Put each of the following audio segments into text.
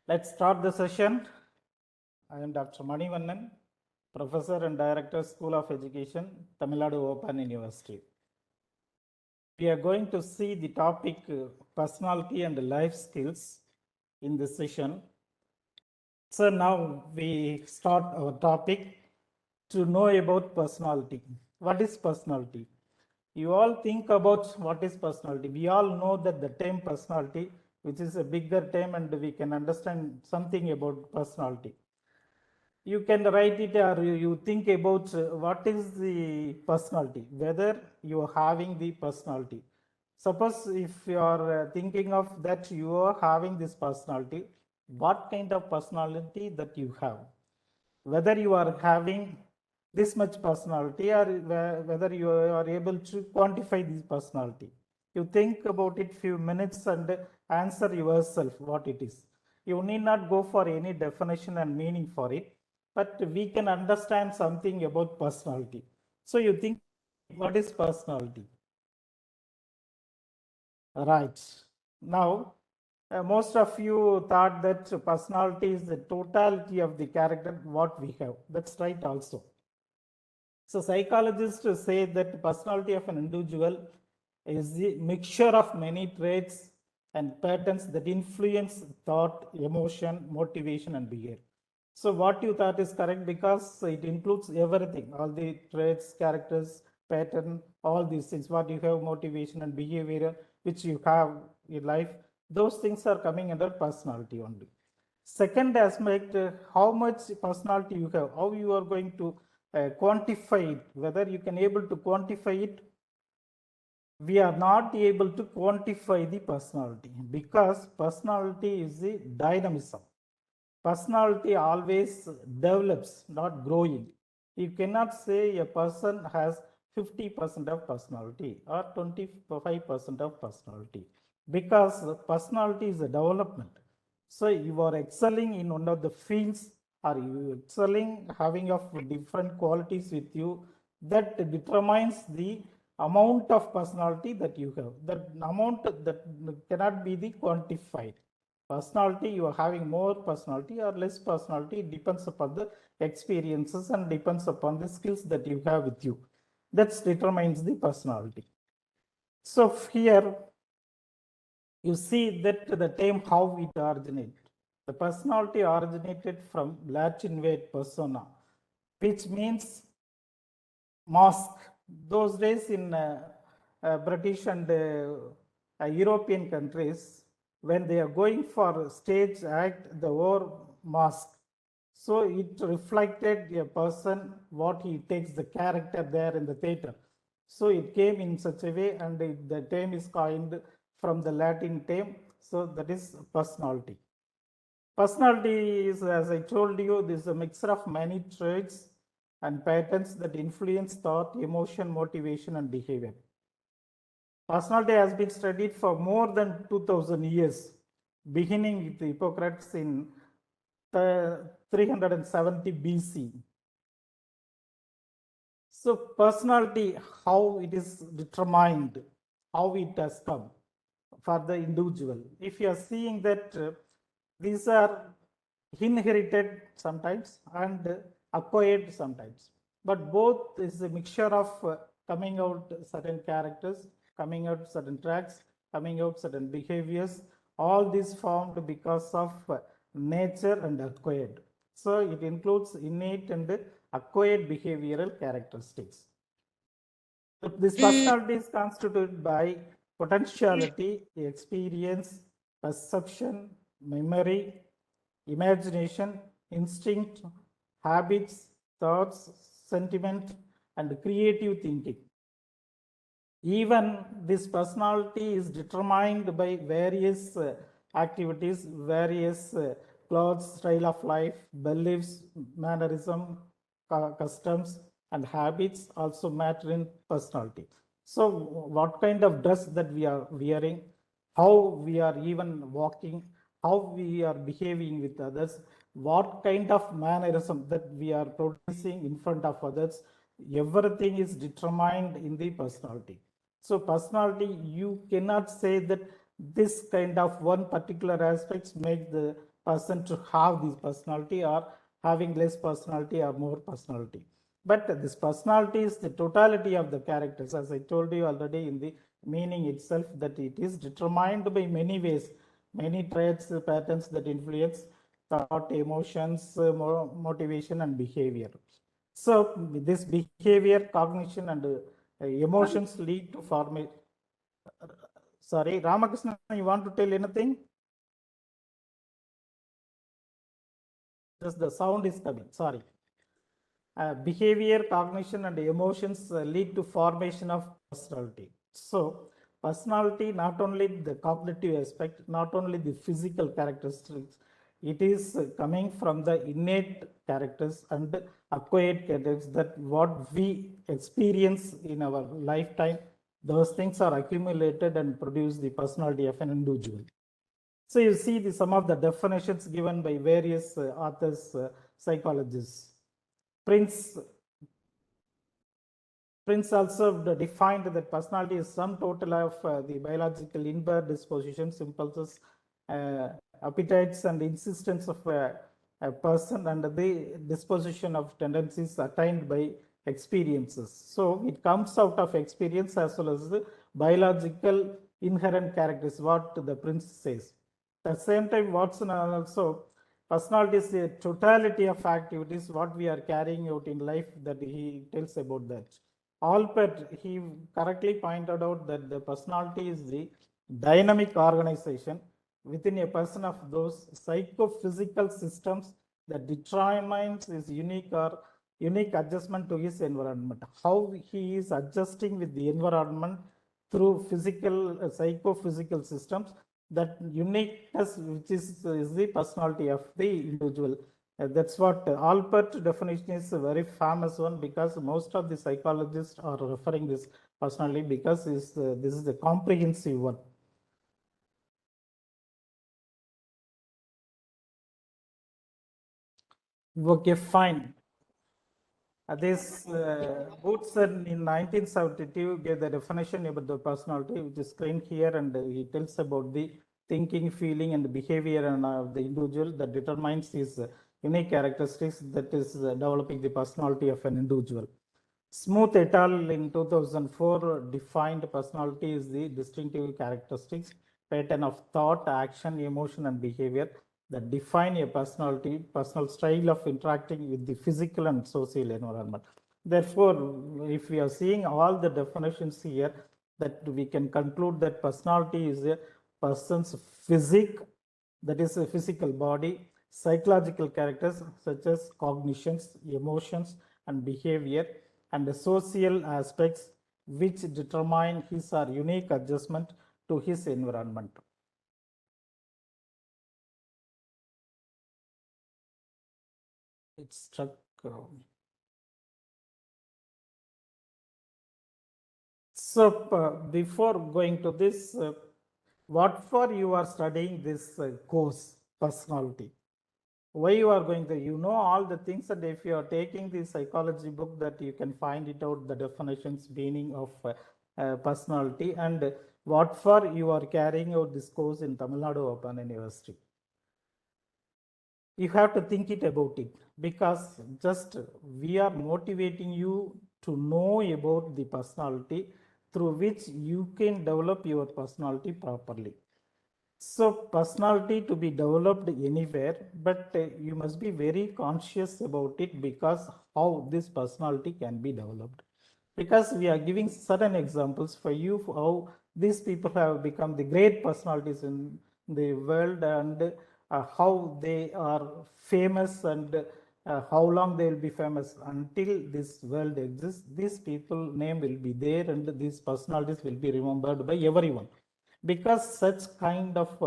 Let's start the session. I am Dr. Manivannan, Professor and Director, School of Education, Tamil Nadu Open University. We are going to see the topic personality and life skills in this session. So now we start our topic to know about personality. What is personality? You all think about what is personality. We all know that the term personality, which is a bigger term, and we can understand something about personality. You can write it, or you think about what is the personality, whether you are having the personality. Suppose if you are thinking of that you are having this personality, what kind of personality that you have, whether you are having this much personality, or whether you are able to quantify this personality. You think about it few minutes and answer yourself what it is. You need not go for any definition and meaning for it, but we can understand something about personality. So you think, what is personality? Right. Now, most of you thought that personality is the totality of the character what we have. That's right also. So psychologists say that personality of an individual is the mixture of many traits and patterns that influence thought, emotion, motivation, and behavior. So what you thought is correct, because it includes everything, all the traits, characters, pattern, all these things, what you have, motivation and behavior, which you have in life, those things are coming under personality only. Second aspect, how much personality you have, how you are going to quantify it, whether you can able to quantify it. We are not able to quantify the personality, because personality is the dynamism. Personality always develops, not growing. You cannot say a person has 50% of personality or 25% of personality, because personality is a development. So you are excelling in one of the fields, or you excelling having of different qualities with you, that determines the amount of personality that you have. That amount that cannot be the quantified. Personality, you are having more personality or less personality, it depends upon the experiences and depends upon the skills that you have with you. That determines the personality. So here you see that the term how it originated. The personality originated from Latin word persona, which means mask. Those days in British and European countries, when they are going for stage act, the word mask. So it reflected a person, what he takes the character there in the theater. So it came in such a way, and the term is coined from the Latin term. So that is personality. Personality is, as I told you, this is a mixture of many traits and patterns that influence thought, emotion, motivation, and behavior. Personality has been studied for more than 2000 years, beginning with Hippocrates in 370 BC. So, personality, how it is determined, how it has come for the individual. If you are seeing that these are inherited sometimes and acquired sometimes, but both is a mixture of coming out certain characters, coming out certain tracks, coming out certain behaviors, all these formed because of nature and acquired. So it includes innate and acquired behavioral characteristics. This personality is constituted by potentiality, experience, perception, memory, imagination, instinct, habits, thoughts, sentiment, and creative thinking. Even this personality is determined by various activities, various clothes, style of life, beliefs, mannerism, customs, and habits also matter in personality. So what kind of dress that we are wearing, how we are even walking, how we are behaving with others, what kind of mannerism that we are producing in front of others, everything is determined in the personality. So personality, you cannot say that this kind of one particular aspects make the person to have this personality or having less personality or more personality. But this personality is the totality of the characters, as I told you already in the meaning itself, that it is determined by many ways, many traits, patterns that influence thought, emotions, motivation, and behavior. So this behavior, cognition, and emotions lead to formation. Sorry, Ramakrishna, you want to tell anything? Just the sound is coming. Sorry. Behavior, cognition, and emotions lead to formation of personality. So, personality not only the cognitive aspect, not only the physical characteristics, it is coming from the innate characters and acquired characters, that what we experience in our lifetime, those things are accumulated and produce the personality of an individual. So you see some of the definitions given by various authors, psychologists. Prince Prince also defined that personality is sum total of the biological inbred dispositions, impulses, appetites, and insistence of a person, and the disposition of tendencies attained by experiences. So it comes out of experience as well as the biological inherent characters, what the Prince says. At the same time, Watson also, personality is the totality of activities what we are carrying out in life, that he tells about that. Alpert, he correctly pointed out that the personality is the dynamic organization within a person of those psychophysical systems that determines his unique adjustment to his environment. How he is adjusting with the environment through psychophysical systems, that uniqueness which is the personality of the individual. That's what Alpert definition is a very famous one, because most of the psychologists are referring this personality, because this is a comprehensive one. Okay, fine. This Woodson in 1972 gave the definition about the personality, which is screened here, and he tells about the thinking, feeling, and behavior and the individual that determines his unique characteristics, that is developing the personality of an individual. Smooth et al. In 2004 defined personality is the distinctive characteristics, pattern of thought, action, emotion, and behavior that define a personality, personal style of interacting with the physical and social environment. Therefore, if we are seeing all the definitions here, that we can conclude that personality is a person's physique, that is a physical body, psychological characters such as cognitions, emotions, and behavior, and the social aspects which determine his or unique adjustment to his environment. It's struck. So before going to this, what for you are studying this course, personality? Why you are going there? You know all the things, and if you are taking the psychology book, that you can find it out, the definitions, meaning of personality, and what for you are carrying out this course in Tamil Nadu Open University. You have to think it about it, because just we are motivating you to know about the personality through which you can develop your personality properly. So personality to be developed anywhere, but you must be very conscious about it, because how this personality can be developed, because we are giving certain examples for you for how these people have become the great personalities in the world, and how they are famous, and how long they will be famous until this world exists. These people name will be there, and these personalities will be remembered by everyone, because such kind of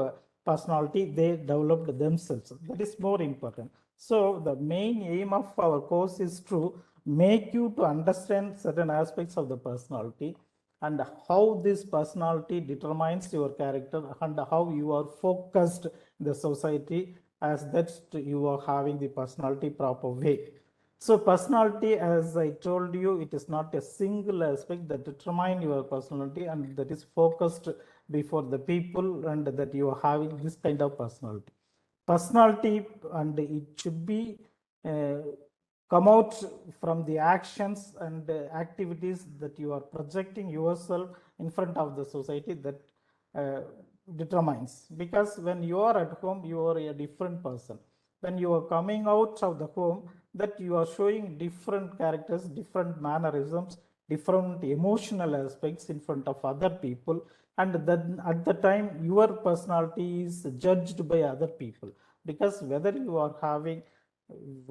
personality they developed themselves. That is more important. So the main aim of our course is to make you to understand certain aspects of the personality, and how this personality determines your character, and how you are focused in the society, as that you are having the personality proper way. So personality, as I told you, it is not a single aspect that determine your personality, and that is focused before the people, and that you are having this kind of personality. personality, and it should be come out from the actions and activities that you are projecting yourself in front of the society, that uh, determines. Because when you are at home, you are a different person. When you are coming out of the home, that you are showing different characters, different mannerisms, different emotional aspects in front of other people, and then at the time your personality is judged by other people, because whether you are having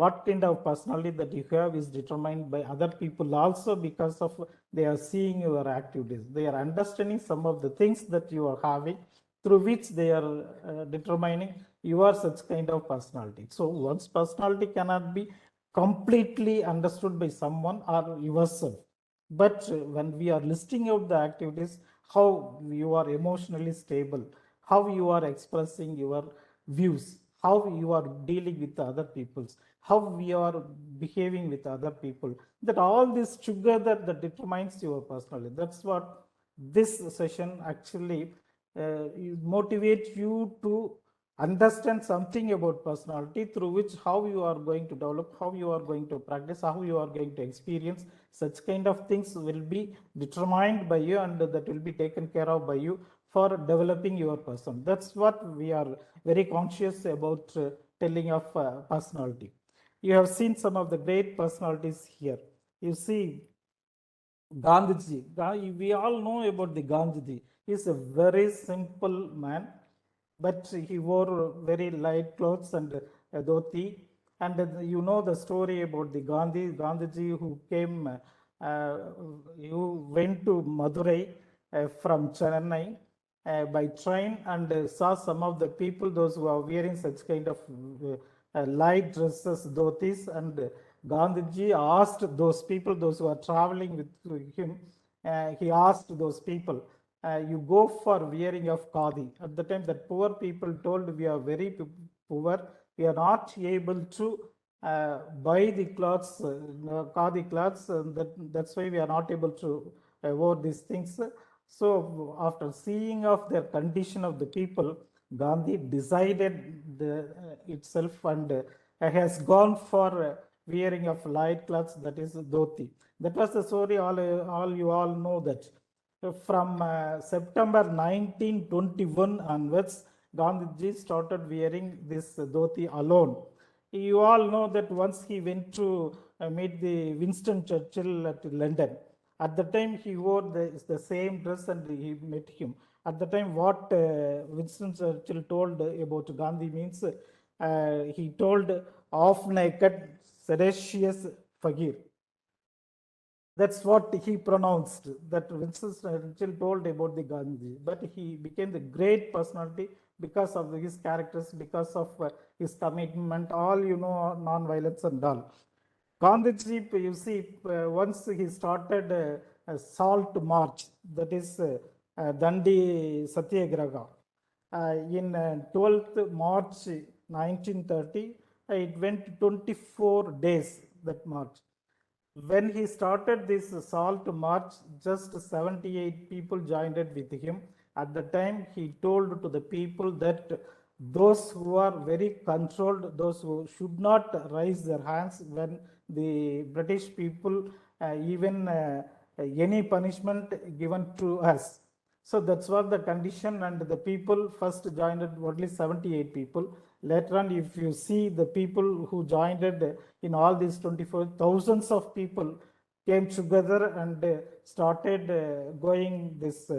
what kind of personality that you have is determined by other people also, because of they are seeing your activities, they are understanding some of the things that you are having, through which they are determining you are such kind of personality. So one's personality cannot be completely understood by someone or yourself. But when we are listing out the activities, how you are emotionally stable, how you are expressing your views, how you are dealing with other people's, how we are behaving with other people, that all this together that determines your personality. That's what this session actually motivate you to understand something about personality, through which how you are going to develop, how you are going to practice, how you are going to experience such kind of things will be determined by you, and that will be taken care of by you for developing your person. That's what we are very conscious about telling of personality. You have seen some of the great personalities here. You see Gandhiji. We all know about the Gandhiji. He's a very simple man, but he wore very light clothes and a dhoti. And you know the story about the Gandhiji who came, who went to Madurai from Chennai by train, and saw some of the people, those who are wearing such kind of light dresses, dhotis, and Gandhiji asked those people, those who are traveling with him, he asked those people, you go for wearing of khadi. At the time, that poor people told, we are very poor, we are not able to buy the clothes, khadi clothes, that's why we are not able to wear these things. So after seeing of their condition of the people, Gandhi decided itself, and has gone for wearing of light clothes, that is dhoti. That was the story. All you all know that. From September 1921 onwards, Gandhiji started wearing this dhoti alone. You all know that once he went to meet the Winston Churchill at London. At the time, he wore the same dress and he met him. At the time, what Winston Churchill told about Gandhi means, he told, half naked, sedacious Fakir. That's what he pronounced, that Winston Churchill told about the Gandhi. But he became the great personality because of his characters, because of his commitment, all non-violence and all. Gandhiji, you see, once he started a salt march, that is Dandi Satyagraha. In 12th March 1930, it went 24 days, that march. When he started this salt march, just 78 people joined it with him. At the time, he told to the people that those who are very controlled, those who should not raise their hands when the British people, even any punishment given to us. So that's what the condition, and the people first joined only 78 people. Later on, if you see the people who joined in all these 24, thousands of people came together and started going this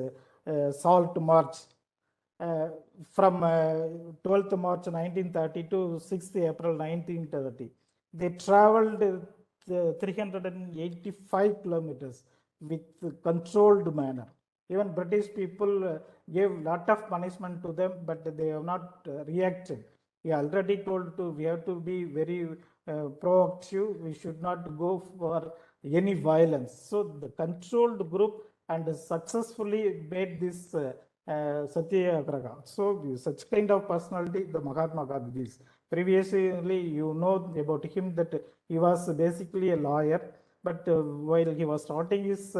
salt march from 12th March 1930 to 6th April 1930. They traveled 385 kilometers with controlled manner. Even British people gave lot of punishment to them, but they have not reacted. He already told to we have to be very proactive. We should not go for any violence. So the controlled group and successfully made this Satyagraha. So such kind of personality, the Mahatma Gandhi is. Previously, you know about him that he was basically a lawyer, but while he was starting his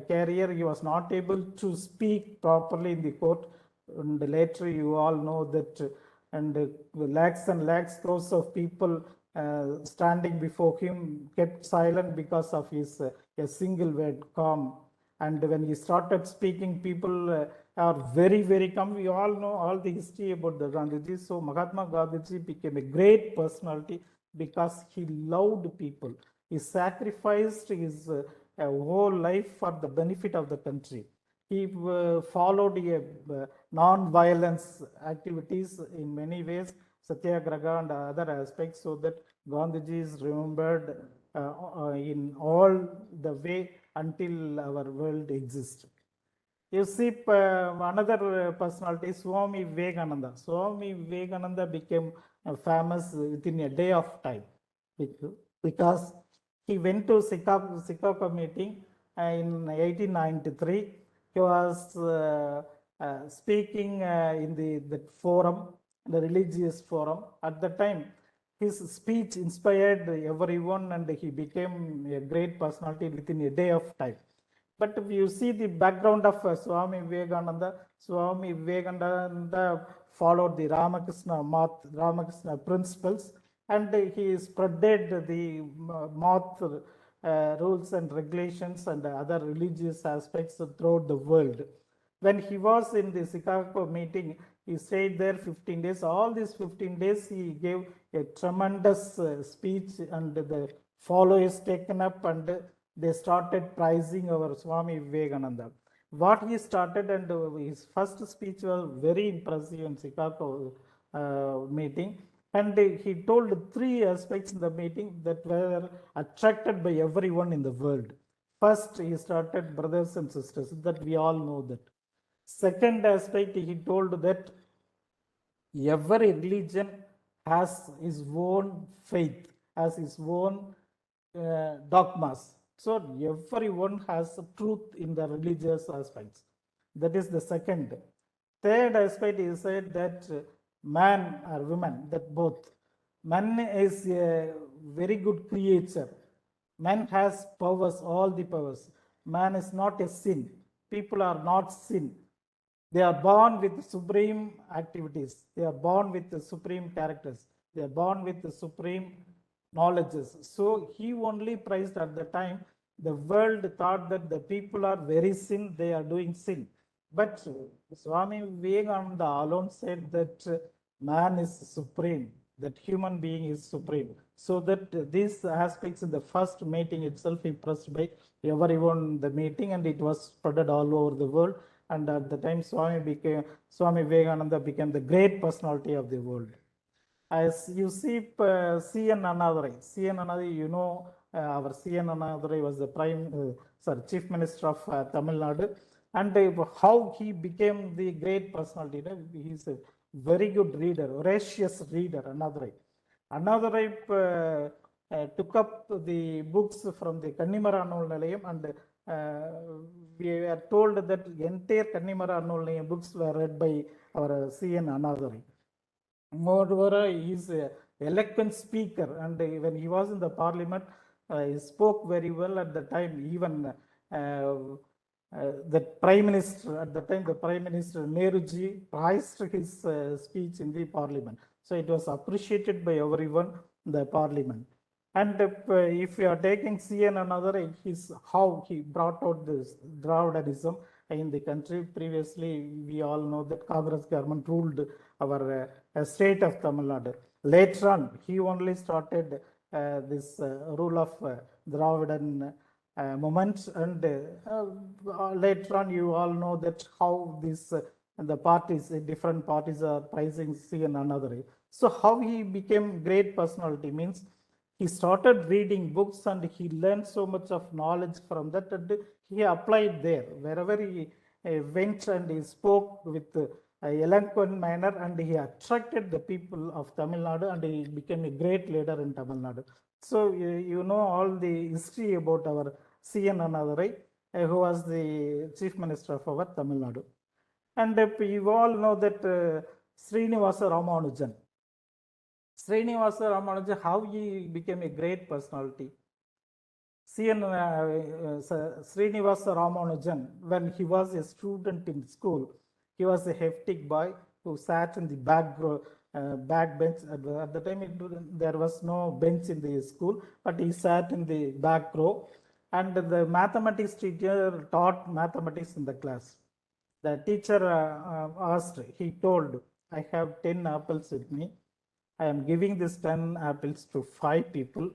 career, he was not able to speak properly in the court. And later, you all know that and lakhs and lakhs, crores of people standing before him kept silent because of his a single word, calm. And when he started speaking, people are very, very calm. We all know all the history about the Gandhiji. So Mahatma Gandhiji became a great personality because he loved people. He sacrificed his whole life for the benefit of the country. He followed non-violence activities in many ways, satyagraha and other aspects, so that Gandhiji is remembered in all the way until our world exists. You see, another personality, Swami Vivekananda. Swami Vivekananda became famous within a day of time because he went to Chicago meeting in 1893. He was speaking in the forum, the religious forum. At the time, his speech inspired everyone and he became a great personality within a day of time. But if you see the background of Swami Vivekananda followed the Ramakrishna principles, and he spreaded the math rules and regulations and other religious aspects throughout the world. When he was in the Chicago meeting, he stayed there 15 days. All these 15 days, he gave a tremendous speech, and the followers taken up and they started praising our Swami Vivekananda. What he started, and his first speech was very impressive in Chicago meeting. And he told three aspects in the meeting that were attracted by everyone in the world. First, he started brothers and sisters, that we all know that. Second aspect, he told that every religion has his own faith, has his own dogmas. So everyone has truth in the religious aspects. That is the second. Third aspect is said that man or woman, that both. Man is a very good creature. Man has powers, all the powers. Man is not a sin. People are not sin. They are born with supreme activities. They are born with the supreme characters. They are born with the supreme knowledges. So he only praised at the time. The world thought that the people are very sin, they are doing sin. But Swami Vivekananda alone said that man is supreme, that human being is supreme. So that these aspects in the first meeting itself impressed by everyone in the meeting, and it was spread all over the world. And at the time, Swami Vivekananda became the great personality of the world. As you see, C.N. Annadurai. C.N. Annadurai, you know, our C.N. Annadurai was the Chief Minister of Tamil Nadu, and how he became the great personality. He's a very good reader, voracious reader, Annadurai. Annadurai took up the books from the Kannimara Annul Nilayam, and we are told that entire Kannimara Annul Nilayam books were read by our C.N. Annadurai. Moreover, he is an eloquent speaker, and when he was in the parliament, he spoke very well at the time. Even the prime minister at the time, the prime minister Nehruji praised his speech in the parliament. So it was appreciated by everyone in the parliament. And if you are taking C.N. Annadurai, his how he brought out this Dravidism in the country. Previously, we all know that Congress government ruled our state of Tamil Nadu. Later on, he only started this rule of Dravidan movement, and later on, you all know that how this the parties, different parties are praising C.N. Annadurai. So how he became great personality means he started reading books and he learned so much of knowledge from that, and he applied there wherever he went, and he spoke with eloquent manner, and he attracted the people of Tamil Nadu, and he became a great leader in Tamil Nadu. So you know all the history about our C.N. Annadurai, who was the chief minister of our Tamil Nadu. And you all know that Srinivasa Ramanujan. Srinivasa Ramanujan, how he became a great personality. C.N. Srinivasa Ramanujan, when he was a student in school, he was a hectic boy who sat in the back row, back bench. At the time, there was no bench in the school, but he sat in the back row. And the mathematics teacher taught mathematics in the class. The teacher asked, he told, I have 10 apples with me. I am giving this 10 apples to 5 people.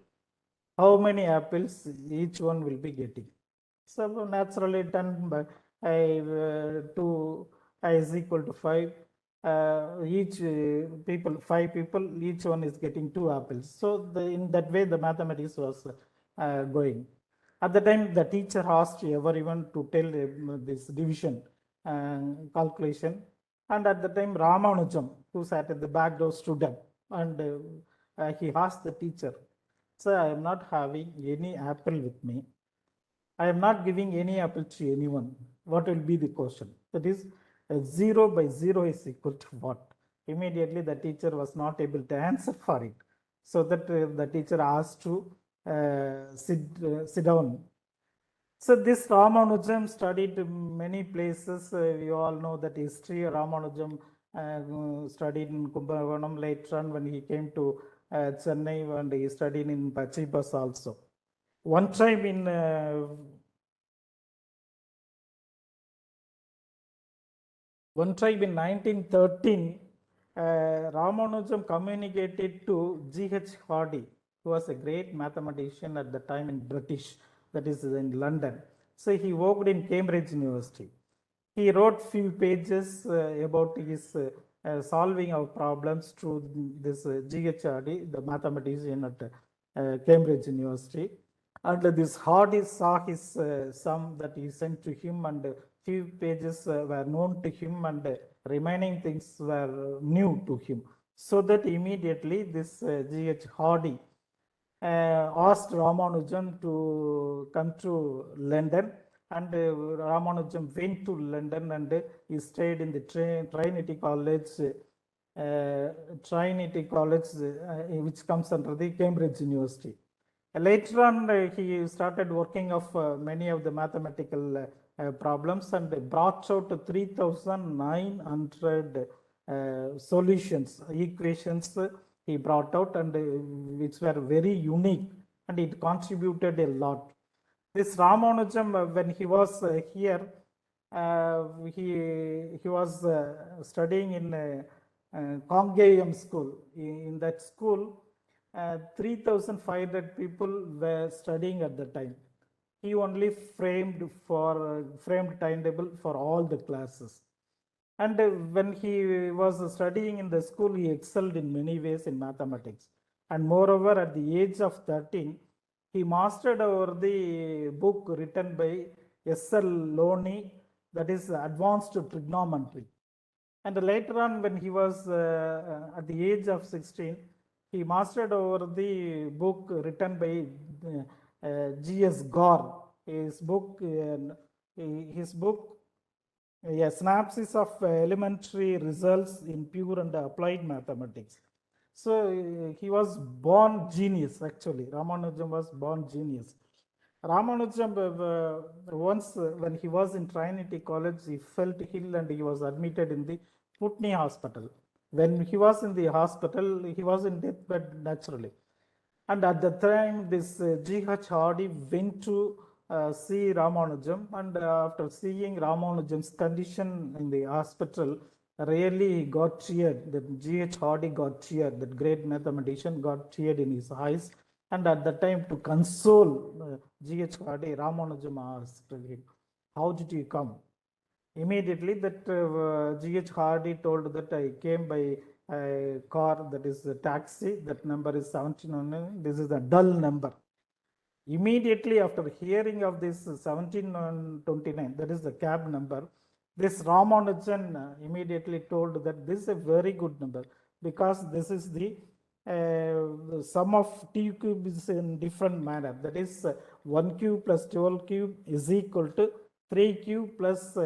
How many apples each one will be getting? So naturally 10 by 2 is equal to 5. Each people, 5 people, each one is getting 2 apples. So in that way the mathematics was going. At the time the teacher asked everyone to tell this division calculation, and at the time Ramanujam, who sat at the back door, stood up, and he asked the teacher, sir, I am not having any apple with me. I am not giving any apple to anyone. What will be the question? That is, 0 by 0 is equal to what? Immediately the teacher was not able to answer for it. So that the teacher asked to sit down. So this Ramanujam studied many places. We all know that history. Ramanujam studied in Kumbhakonam later on when he came to Chennai, and he studied in Pachibas also. One time in One tribe in 1913, Ramanujam communicated to G.H. Hardy, who was a great mathematician at the time in British, that is in London. So he worked in Cambridge University. He wrote few pages about his solving of problems to this G.H. Hardy, the mathematician at Cambridge University. And this Hardy saw his sum that he sent to him, and few pages were known to him, and remaining things were new to him. So that immediately this G.H. Hardy asked Ramanujan to come to London, and Ramanujan went to London, and he stayed in the Trinity College, which comes under the Cambridge University. Later on, he started working of many of the mathematical problems, and brought out 3,900 solutions, equations he brought out, and which were very unique, and it contributed a lot. This Ramanujam, when he was here, he was studying in Congreum school. In that school, 3,500 people were studying at the time. He only framed timetable for all the classes. And when he was studying in the school, he excelled in many ways in mathematics. And moreover, at the age of 13, he mastered over the book written by S.L. Loney, that is Advanced Trigonometry. And later on, when he was at the age of 16, he mastered over the book written by G.S. Gore. His book, a synopsis of elementary results in pure and applied mathematics. So he was born genius, actually. Ramanujam was born genius. Ramanujam, once when he was in Trinity College, he felt ill and he was admitted in the Putney Hospital. When he was in the hospital, he was in deathbed naturally. And at the time, this G.H. Hardy went to see Ramanujam, and after seeing Ramanujam's condition in the hospital, really he got teared. That G.H. Hardy got teared, that great mathematician got teared in his eyes. And at the time, to console G.H. Hardy, Ramanujam asked him, how did you come? Immediately that G.H. Hardy told that I came by a car, that is a taxi, that number is 1709, this is a dull number. Immediately after hearing of this 1729, that is the cab number, this Ramanujan immediately told that this is a very good number, because this is the sum of t cube is in different manner. That is 1 cube plus 12 cube is equal to 3 cube plus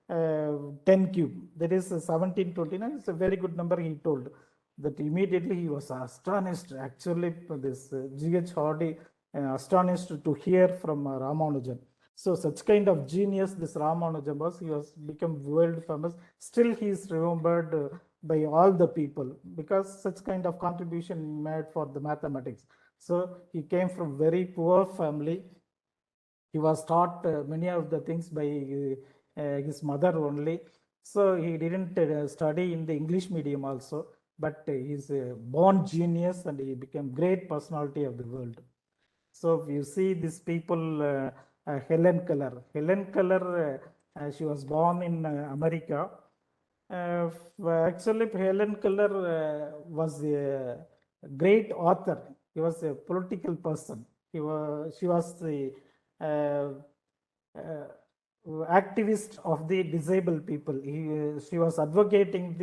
10 cube. That is 1729. It's a very good number, he told. That immediately he was astonished. Actually, this G.H. Hardy astonished to hear from Ramanujan. So such kind of genius this Ramanujan was. He was become world famous. Still he is remembered by all the people, because such kind of contribution made for the mathematics. So he came from very poor family. He was taught many of the things by his mother only. So he didn't study in the English medium also, but he's a born genius and he became great personality of the world. So you see these people, Helen Keller. Helen Keller, she was born in America. Uh, Actually, Helen Keller was a great author. He was a political person. She was the uh, activist of the disabled people. She was advocating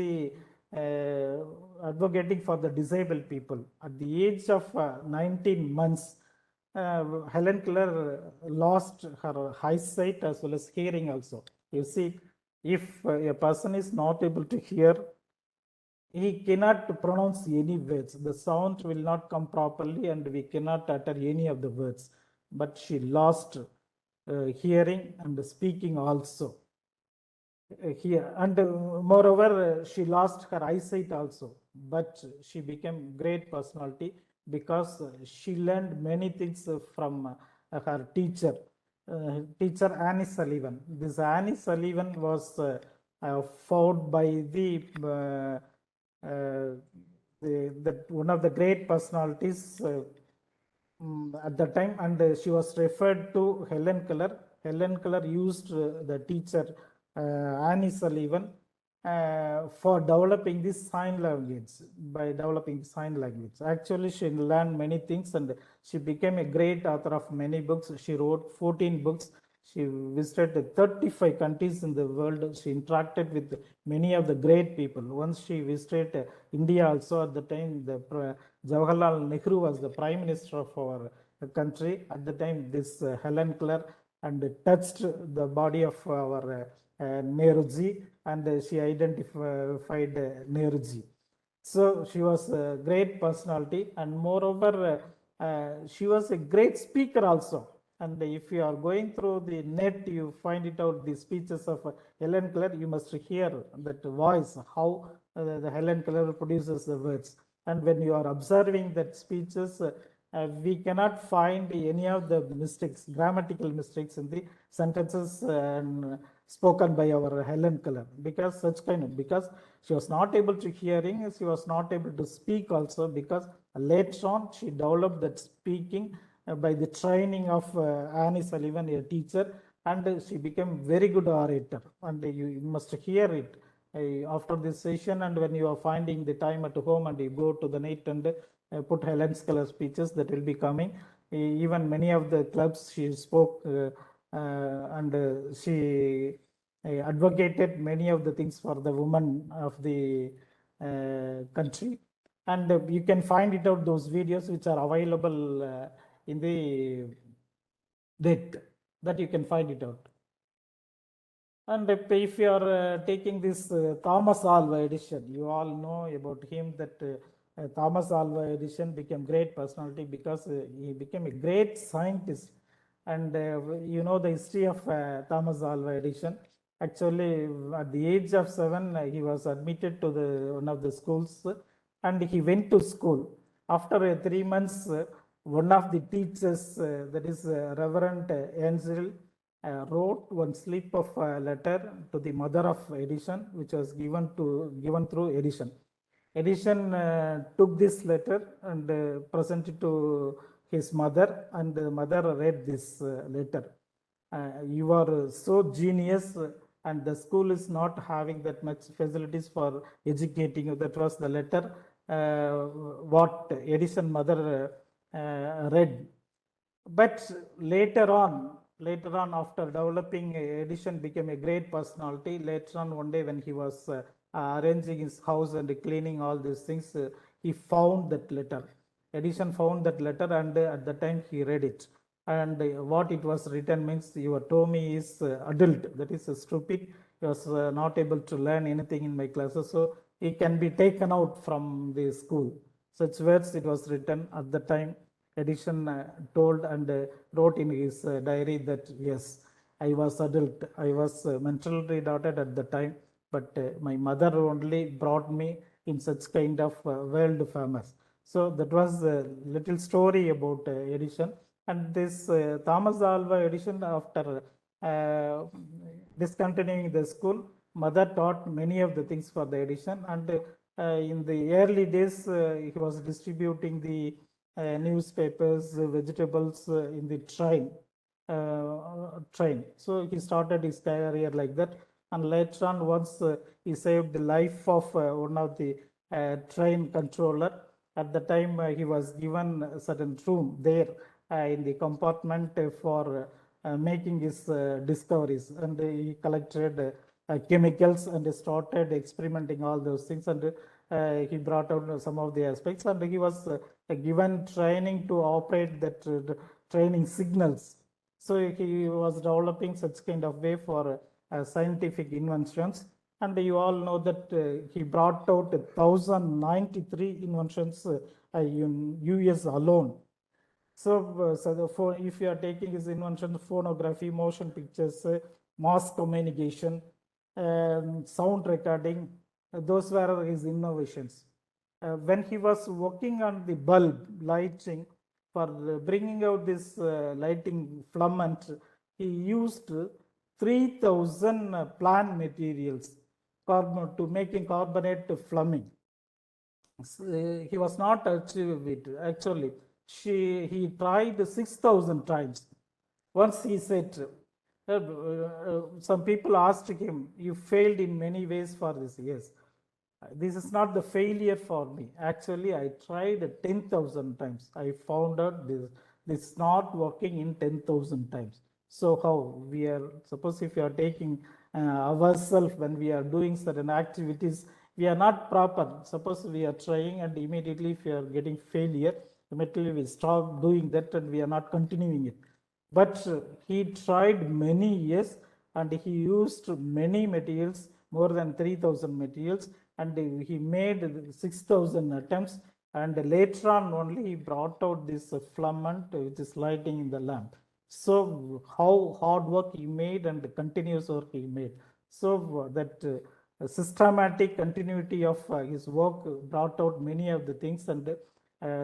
for the disabled people. At the age of 19 months, Helen Keller lost her eyesight as well as hearing also. You see, if a person is not able to hear, he cannot pronounce any words. The sound will not come properly and we cannot utter any of the words. But she lost hearing and speaking also here. And moreover, she lost her eyesight also. But she became great personality because she learned many things from her teacher Annie Sullivan. This Annie Sullivan was found by one of the great personalities at the time, and she was referred to Helen Keller. Helen Keller used the teacher Annie Sullivan for developing this sign language. By developing sign language, actually she learned many things and she became a great author of many books. She wrote 14 books. She visited 35 countries in the world. She interacted with many of the great people. Once she visited India also. At the time, Jawaharlal Nehru was the prime minister of our country. At the time, this Helen Keller and touched the body of our Nehruji, and she identified Nehruji. So she was a great personality, and moreover, she was a great speaker also. And if you are going through the net, you find it out the speeches of Helen Keller. You must hear that voice, how the Helen Keller produces the words. And when you are observing that speeches, we cannot find any of the mistakes, grammatical mistakes in the sentences spoken by our Helen Keller, because because she was not able to hearing, she was not able to speak also, because later on she developed that speaking by the training of Annie Sullivan, a teacher, and she became very good orator. And you must hear it after this session, and when you are finding the time at home and you go to the net and put Helen Keller speeches that will be coming. Even many of the clubs she spoke and she advocated many of the things for the women of the country. And you can find it out, those videos which are available in the net, that you can find it out. And if you are taking this Thomas Alva Edison, you all know about him, that Thomas Alva Edison became great personality because he became a great scientist. And you know the history of Thomas Alva Edison. Actually, at the age of 7, he was admitted to one of the schools, and he went to school. After 3 months, one of the teachers, that is Reverend Ansel, wrote one slip of letter to the mother of Edison, which was given through Edison. Edison took this letter and presented to his mother, and the mother read this letter. You are so genius, and the school is not having that much facilities for educating you. That was the letter what Edison mother read. But later on, after developing, Edison became a great personality. Later on, one day when he was arranging his house and cleaning all these things, he found that letter. Edison found that letter, and at the time he read it. And what it was written means, your Tommy is adult, that is stupid. He was not able to learn anything in my classes, so he can be taken out from the school. Such words it was written at the time. Edison told and wrote in his diary that yes, I was adult, I was mentally retarded at the time, but my mother only brought me in such kind of world famous. So that was a little story about Edison. And this Thomas Alva Edison, after uh, discontinuing the school, mother taught many of the things for the Edison. And in the early days, he was distributing the newspapers, vegetables in the train. So he started his career like that, and later on, once he saved the life of one of the train controller. At the time, he was given a certain room there in the compartment for making his discoveries, and he collected chemicals and started experimenting all those things, and he brought out some of the aspects, and he was given training to operate that training signals. So he was developing such kind of way for scientific inventions. And you all know that he brought out 1,093 inventions in US alone. So if you are taking his invention, phonography, motion pictures, mass communication, sound recording, those were his innovations. When he was working on the bulb lighting, for bringing out this lighting filament, he used 3,000 plant materials to making carbonate filament. He was not achieved it. Actually, he tried 6,000 times. Once he said, some people asked him, "You failed in many ways for this." Yes, this is not the failure for me. Actually, I tried 10,000 times. I found out this is not working in 10,000 times. So how we are, suppose if you are taking ourselves when we are doing certain activities, we are not proper. Suppose we are trying, and immediately if you are getting failure, immediately we stop doing that and we are not continuing it. But he tried many years, and he used many materials, more than 3,000 materials, and he made 6,000 attempts, and later on only he brought out this filament which is lighting in the lamp. So how hard work he made and continuous work he made. So that systematic continuity of his work brought out many of the things, and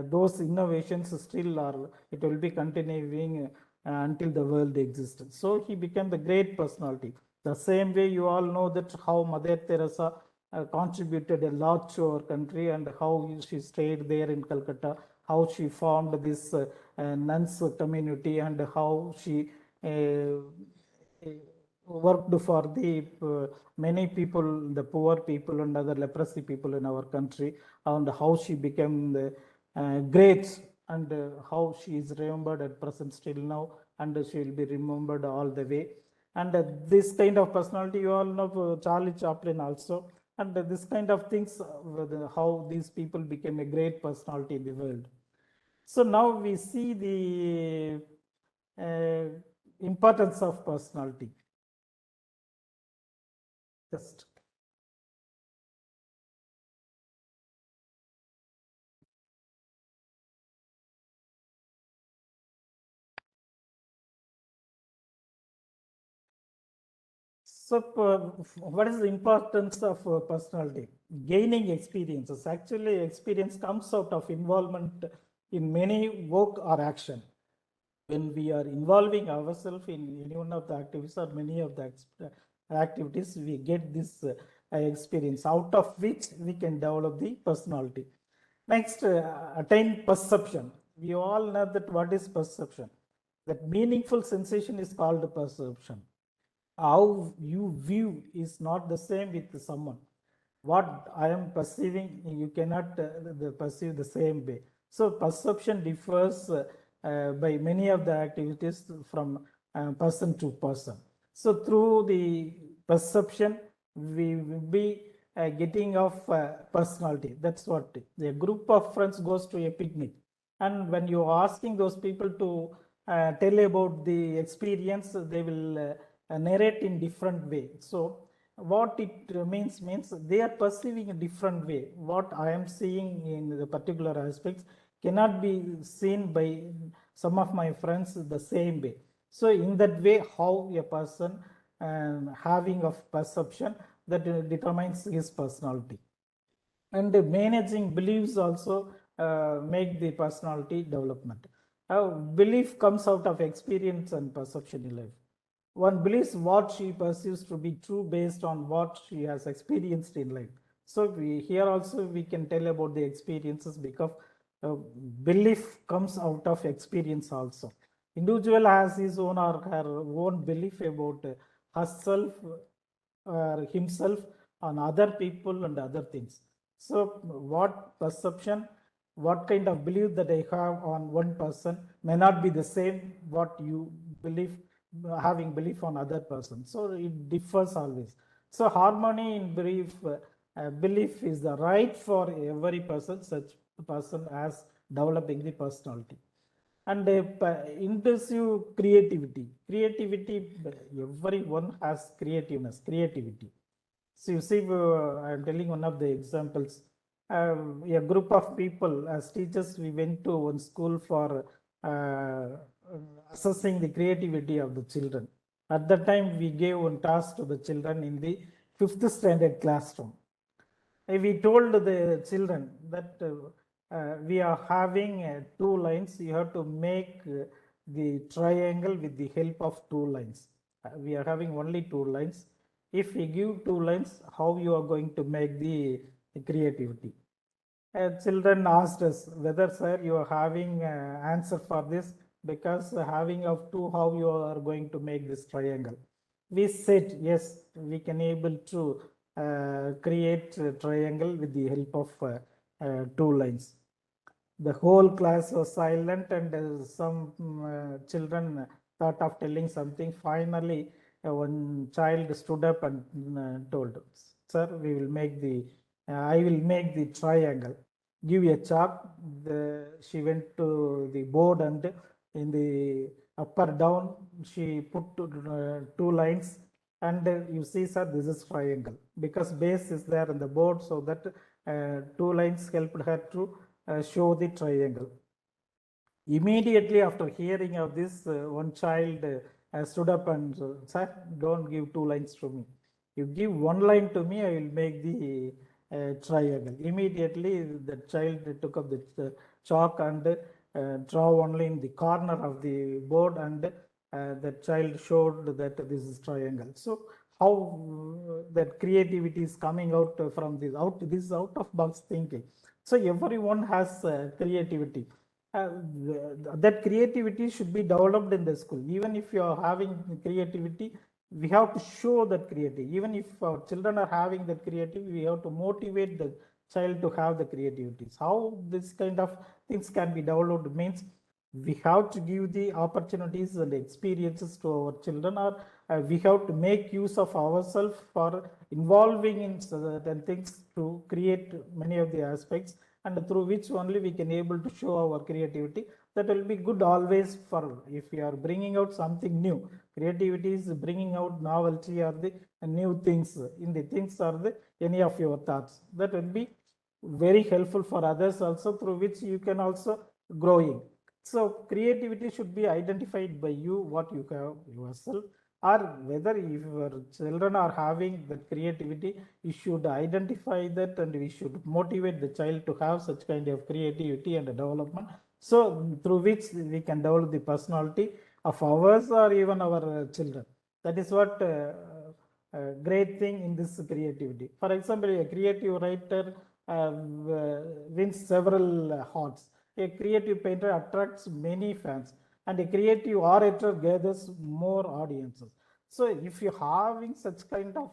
those innovations still are, it will be continuing until the world exists. So he became the great personality. The same way you all know that how Mother Teresa contributed a lot to our country, and how she stayed there in Calcutta, how she formed this nuns community, and how she worked for the many people, the poor people and other leprosy people in our country, and how she became the great, and how she is remembered at present still now, and she will be remembered all the way. And this kind of personality, you all know Charlie Chaplin also, and this kind of things, how these people became a great personality in the world. So now we see the importance of personality. Just so, what is the importance of personality? Gaining experiences. Actually, experience comes out of involvement in many work or action. When we are involving ourselves in any one of the activities or many of the activities, we get this experience, out of which we can develop the personality. Next, attain perception. We all know that what is perception. That meaningful sensation is called perception. How you view is not the same with someone. What I am perceiving, you cannot perceive the same way. So perception differs by many of the activities from person to person. So through the perception, we will be getting of personality. That's what a group of friends goes to a picnic, and when you are asking those people to tell about the experience, they will narrate in different way. So what it means they are perceiving a different way. What I am seeing in the particular aspects cannot be seen by some of my friends the same way. So in that way, how a person having of perception that determines his personality. And managing beliefs also make the personality development. Belief comes out of experience and perception in life. One believes what she perceives to be true based on what she has experienced in life. So here also we can tell about the experiences, because uh, belief comes out of experience also. Individual has his own or her own belief about herself or himself, on other people and other things. So what perception, what kind of belief that I have on one person may not be the same what you believe, having belief on other person. So it differs always. So harmony in belief is the right for every person, such person as developing the personality. And intensive creativity. Everyone has creativity. So you see, I'm telling one of the examples. A group of people, as teachers, we went to one school for uh, assessing the creativity of the children. At that time, we gave one task to the children in the fifth standard classroom. We told the children that we are having two lines. You have to make the triangle with the help of two lines. We are having only two lines. If we give two lines, how you are going to make the creativity? Children asked us whether, sir, you are having answer for this, because having of two, how you are going to make this triangle? We said yes, we can able to create a triangle with the help of two lines. The whole class was silent, and some children thought of telling something. Finally, one child stood up and told, sir, we will make the I will make the triangle. Give a chalk. She went to the board, and in the upper down she put two lines, and you see, sir, this is triangle, because base is there in the board, so that two lines helped her to show the triangle. Immediately after hearing of this, one child stood up and said, sir, don't give two lines to me. You give one line to me, I will make the triangle. Immediately, the child took up the chalk and draw only in the corner of the board, and the child showed that this is triangle. So how that creativity is coming out from this is out of box thinking. So everyone has creativity. uh, that creativity should be developed in the school. Even if you are having creativity, we have to show that creativity. Even if our children are having that creativity, we have to motivate the child to have the creativity. How this kind of things can be developed means we have to give the opportunities and experiences to our children, or we have to make use of ourselves for involving in certain things to create many of the aspects, and through which only we can able to show our creativity. That will be good always. For if we are bringing out something new, creativity is bringing out novelty or the new things in the things, or the any of your thoughts, that will be very helpful for others also, through which you can also growing. So creativity should be identified by you, what you have yourself, or whether if your children are having that creativity, you should identify that, and we should motivate the child to have such kind of creativity and development, so through which we can develop the personality of ours or even our children. That is what great thing in this creativity. For example, a creative writer wins several hearts. A creative painter attracts many fans, and a creative orator gathers more audiences. So, if you're having such kind of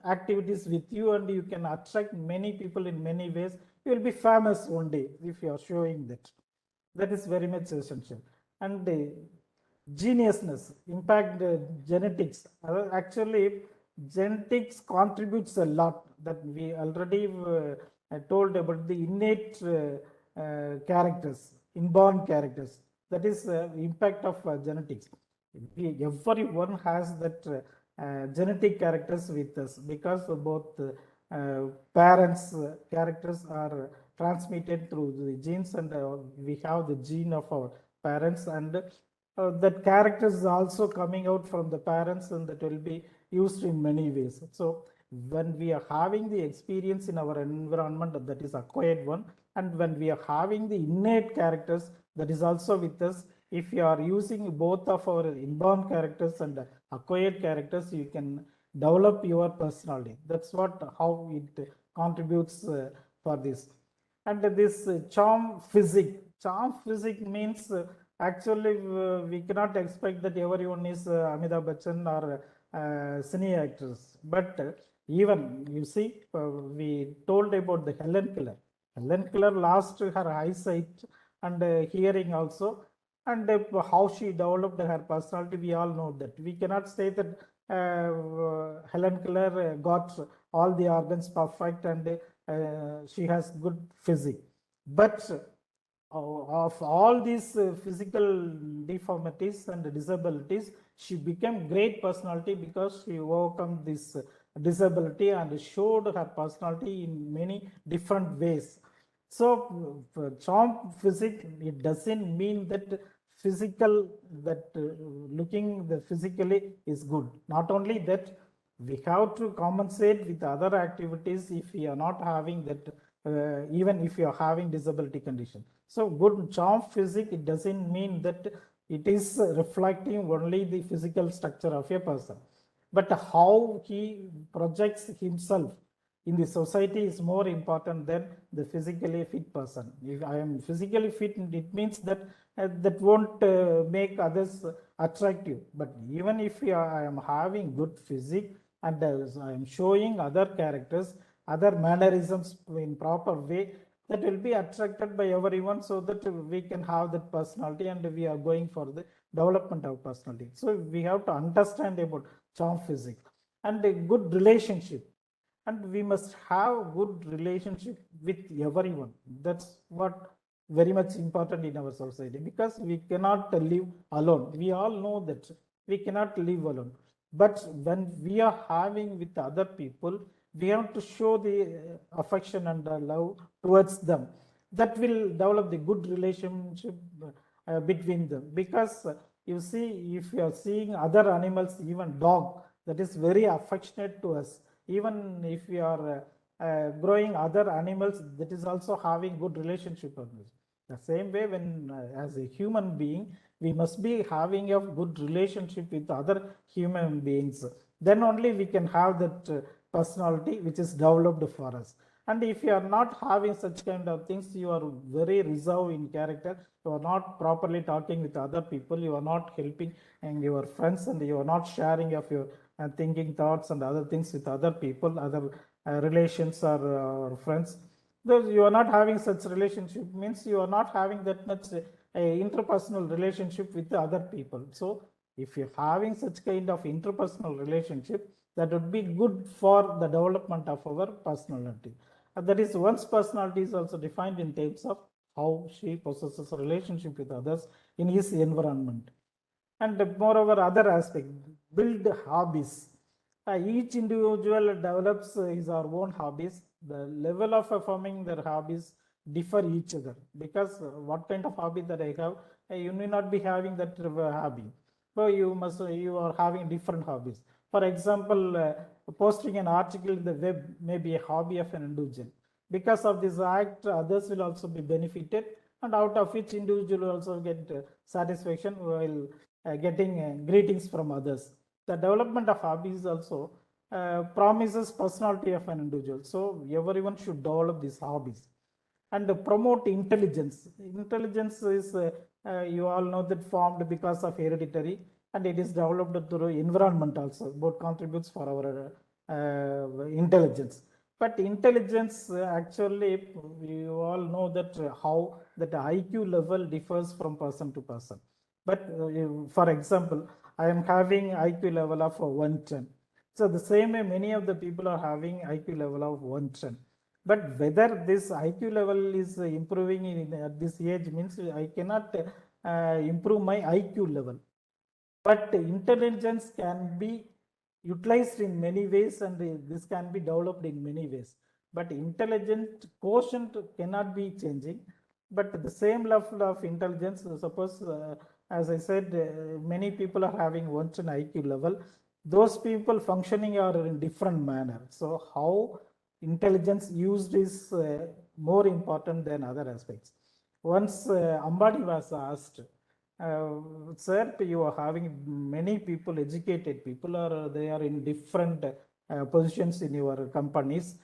activities with you, and you can attract many people in many ways, you will be famous one day if you are showing that. That is very much essential. And geniusness, impact genetics. Actually, genetics contributes a lot, that we already told about the innate characters, inborn characters. That is impact of genetics. Everyone has that genetic characters with us, because both parents characters are transmitted through the genes, and we have the gene of our parents, and that characters is also coming out from the parents, and that will be used in many ways. So when we are having the experience in our environment, that is acquired one, and when we are having the innate characters, that is also with us. If you are using both of our inborn characters and acquired characters, you can develop your personality. That's what how it contributes for this. And this charm physique means actually we cannot expect that everyone is Amitabh Bachchan or cine actors. But even you see, we told about the Helen Keller. Helen Keller lost her eyesight and hearing also, and how she developed her personality, we all know that. We cannot say that Helen Keller got all the organs perfect and she has good physique. But of all these physical deformities and disabilities, she became great personality because she overcome this disability and showed her personality in many different ways. So charm physique, it doesn't mean that physical, that looking the physically is good. Not only that, we have to compensate with other activities if we are not having that, even if you are having disability condition. So good charm physique, it doesn't mean that it is reflecting only the physical structure of a person, but how he projects himself in the society is more important than the physically fit person. If I am physically fit, it means that that won't make others attractive. But even if I am having good physique and I am showing other characters, other mannerisms in proper way, that will be attracted by everyone, so that we can have that personality and we are going for the development of personality. So we have to understand about charm physique and a good relationship, and we must have good relationship with everyone. That's what very much important in our society, because we cannot live alone. We all know that we cannot live alone, but when we are having with other people, we have to show the affection and love towards them. That will develop the good relationship between them. Because you see, if you are seeing other animals, even dog, that is very affectionate to us. Even if we are growing other animals, that is also having good relationship with us. The same way, when as a human being, we must be having a good relationship with other human beings. Then only we can have that personality which is developed for us. And if you are not having such kind of things, you are very reserved in character, you are not properly talking with other people, you are not helping and your friends, and you are not sharing of your thinking, thoughts and other things with other people, other relations or friends. Though you are not having such relationship, means you are not having that much interpersonal relationship with the other people. So if you're having such kind of interpersonal relationship, that would be good for the development of our personality. And that is, one's personality is also defined in terms of how she possesses a relationship with others in his environment. And moreover, other aspect, build hobbies. Each individual develops his or own hobbies. The level of performing their hobbies differ each other, because what kind of hobby that I have, you may not be having that hobby. So you are having different hobbies. For example, posting an article in the web may be a hobby of an individual. Because of this act, others will also be benefited, and out of which individual will also get satisfaction while getting greetings from others. The development of hobbies also promises personality of an individual. So everyone should develop these hobbies and promote intelligence. Intelligence is, you all know, that formed because of hereditary, and it is developed through environment also. Both contributes for our intelligence. But intelligence actually, you all know that how that IQ level differs from person to person. But for example, I am having IQ level of 110. So the same way, many of the people are having IQ level of 110. But whether this IQ level is improving at this age means I cannot improve my IQ level. But intelligence can be utilized in many ways, and this can be developed in many ways. But intelligent quotient cannot be changing. But the same level of intelligence, suppose, as I said, many people are having 110 IQ level. those people functioning are in different manner. So how intelligence used is more important than other aspects. Once Ambani was asked, sir, you are having many people, educated people, or they are in different positions in your companies,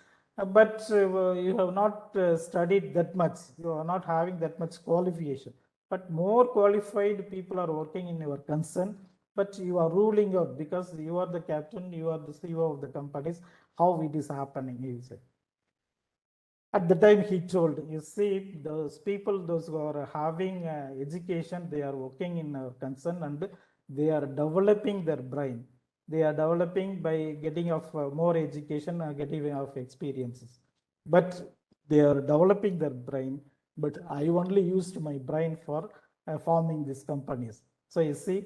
but you have not studied that much, you are not having that much qualification, but more qualified people are working in your concern, but you are ruling out because you are the captain, you are the CEO of the companies. How it is happening, he said. At the time he told, you see, those people, those who are having education, they are working in concern and they are developing their brain. They are developing by getting of more education, getting of experiences, but they are developing their brain. But I only used my brain for forming these companies. So you see,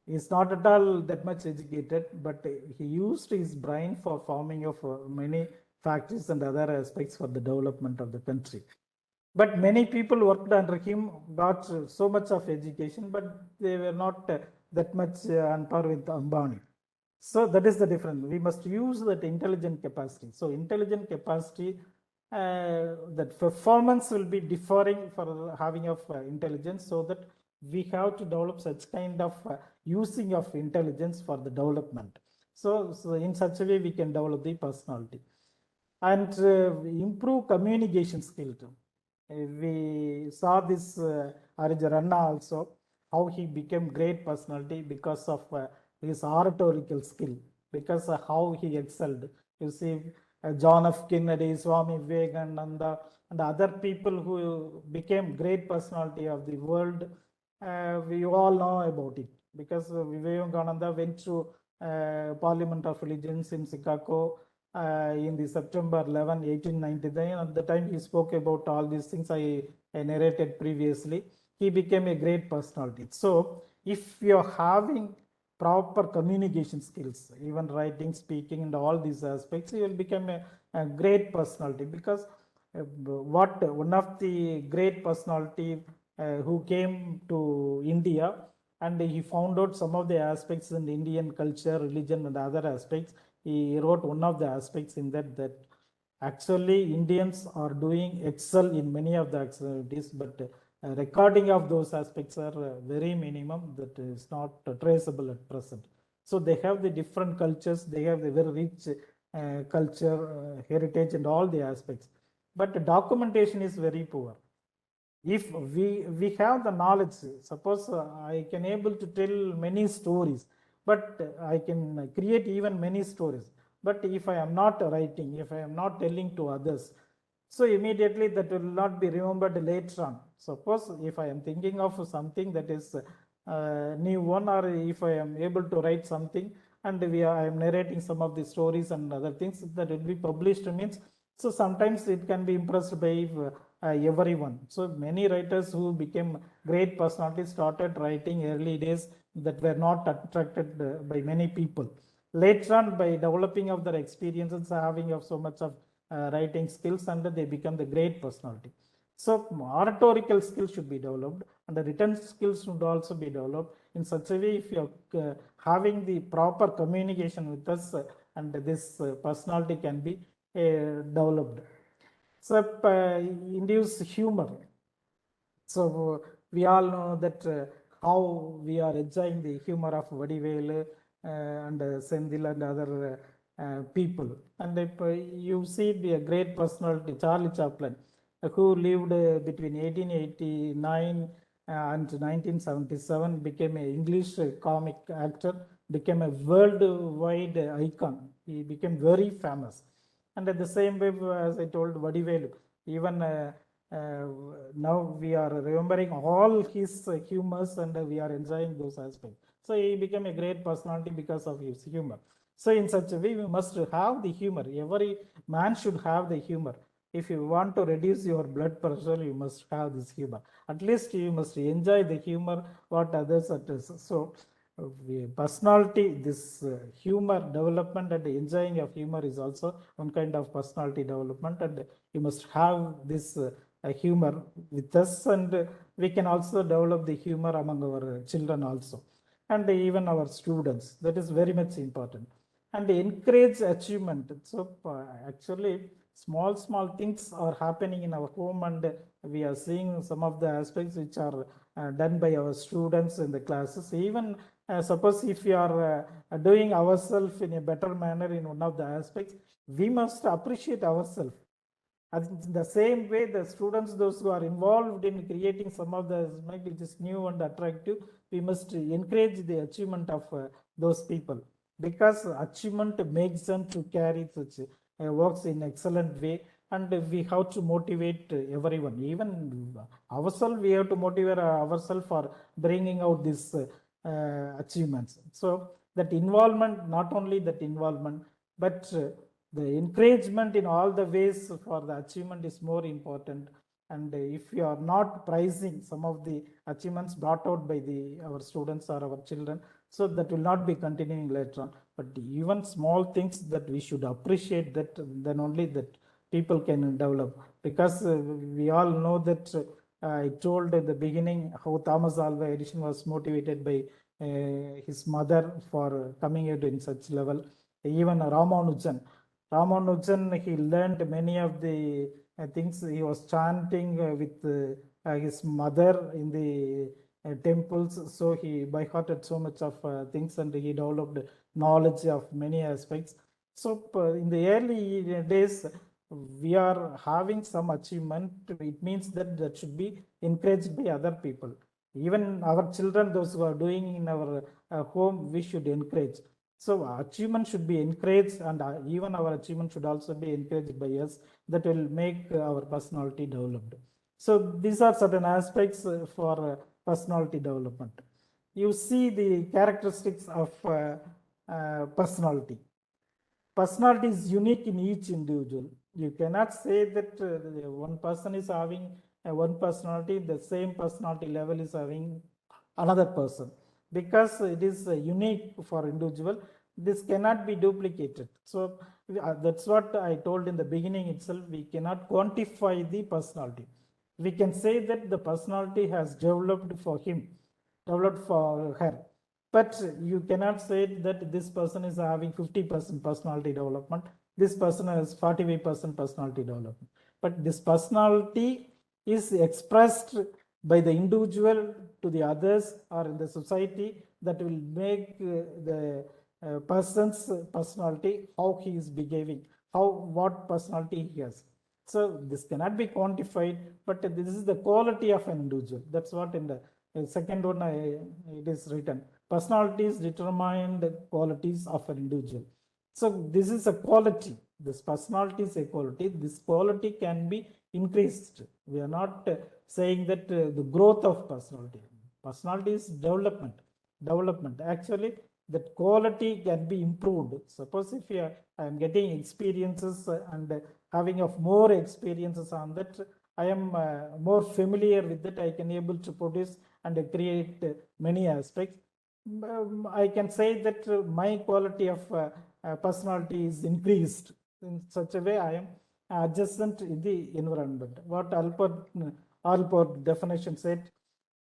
he's not at all that much educated, but he used his brain for forming of many factories and other aspects for the development of the country. But many people worked under him, got so much of education, but they were not that much on par with Ambani. So that is the difference. We must use that intelligent capacity. So intelligent capacity, that performance will be differing for having of intelligence, so that we have to develop such kind of using of intelligence for the development. So in such a way we can develop the personality and improve communication skill too. We saw this Ranna also, how he became great personality because of his oratorical skill, because of how he excelled. You see, John F. Kennedy, Swami Vivekananda, and other people who became great personality of the world, we all know about it, because Vivekananda went to Parliament of Religions in Chicago in the September 11, 1899. At the time he spoke about all these things I narrated previously. He became a great personality. So if you're having proper communication skills, even writing, speaking, and all these aspects, you will become a great personality. Because what one of the great personality who came to India, and he found out some of the aspects in Indian culture, religion, and other aspects. He wrote one of the aspects in that actually Indians are doing excel in many of the activities, but recording of those aspects are very minimum, that is not traceable at present. So they have the different cultures, they have the very rich culture, heritage, and all the aspects, but the documentation is very poor. If we have the knowledge, suppose I can able to tell many stories, but I can create even many stories, but if I am not writing, if I am not telling to others, so immediately that will not be remembered later on. Suppose if I am thinking of something that is new one, or if I am able to write something and I am narrating some of the stories and other things that will be published, means, so sometimes it can be impressed by everyone. So many writers who became great personalities started writing early days that were not attracted by many people. Later on, by developing of their experiences, having of so much of writing skills, and they become the great personality. So oratorical skills should be developed, and the written skills should also be developed in such a way. If you are having the proper communication with us, and this personality can be developed. So induce humor. So we all know that how we are enjoying the humor of Vadivelu and Sendil and other people. And if you see the great personality, Charlie Chaplin, who lived between 1889 and 1977, became an English comic actor, became a worldwide icon. He became very famous. And at the same way, as I told Vadivelu, even now we are remembering all his humors, and we are enjoying those aspects. So he became a great personality because of his humor. So in such a way, we must have the humor. Every man should have the humor. If you want to reduce your blood pressure, you must have this humor. At least you must enjoy the humor what others are. So personality, this humor development and enjoying of humor is also one kind of personality development, and you must have this humor with us, and we can also develop the humor among our children also. and even our students. That is very much important. And encourage achievement. So actually, small things are happening in our home, and we are seeing some of the aspects which are done by our students in the classes. Even suppose if we are doing ourselves in a better manner in one of the aspects, we must appreciate ourselves. In the same way, the students, those who are involved in creating some of the which is new and attractive, we must encourage the achievement of those people, because achievement makes them to carry such works in excellent way. And we have to motivate everyone, even ourselves. We have to motivate ourselves for bringing out these achievements. So that involvement, not only that involvement, but the encouragement in all the ways for the achievement is more important. And if you are not prizing some of the achievements brought out by our students or our children, so that will not be continuing later on. But even small things that we should appreciate, that then only that people can develop. Because we all know that I told at the beginning how Thomas Alva Edison was motivated by his mother for coming out in such level. Even Ramanujan, he learned many of the things. He was chanting with his mother in the temples, so he by hearted so much of things, and he developed knowledge of many aspects. So in the early days, we are having some achievement. It means that should be encouraged by other people. Even our children, those who are doing in our home, we should encourage. So achievement should be encouraged, and even our achievement should also be encouraged by us. That will make our personality developed. So these are certain aspects for personality development. You see the characteristics of personality. Personality is unique in each individual. You cannot say that one person is having one personality, the same personality level is having another person, because it is unique for individual. This cannot be duplicated. So that's what I told in the beginning itself. We cannot quantify the personality. We can say that the personality has developed for him, developed for her, but you cannot say that this person is having 50% personality development, this person has 45% personality development. But this personality is expressed by the individual to the others or in the society, that will make the person's personality, how he is behaving, what personality he has. So this cannot be quantified, but this is the quality of an individual. That's what in the second one it is written. Personalities determine the qualities of an individual. So this is a quality. This personality is a quality. This quality can be increased. We are not saying that the growth of personality. Personality is development. Actually, that quality can be improved. Suppose if I am getting experiences and having of more experiences on that, I am more familiar with that. I can able to produce and create many aspects. I can say that my quality of personality is increased in such a way. I am adjacent in the environment. What Alport definition said,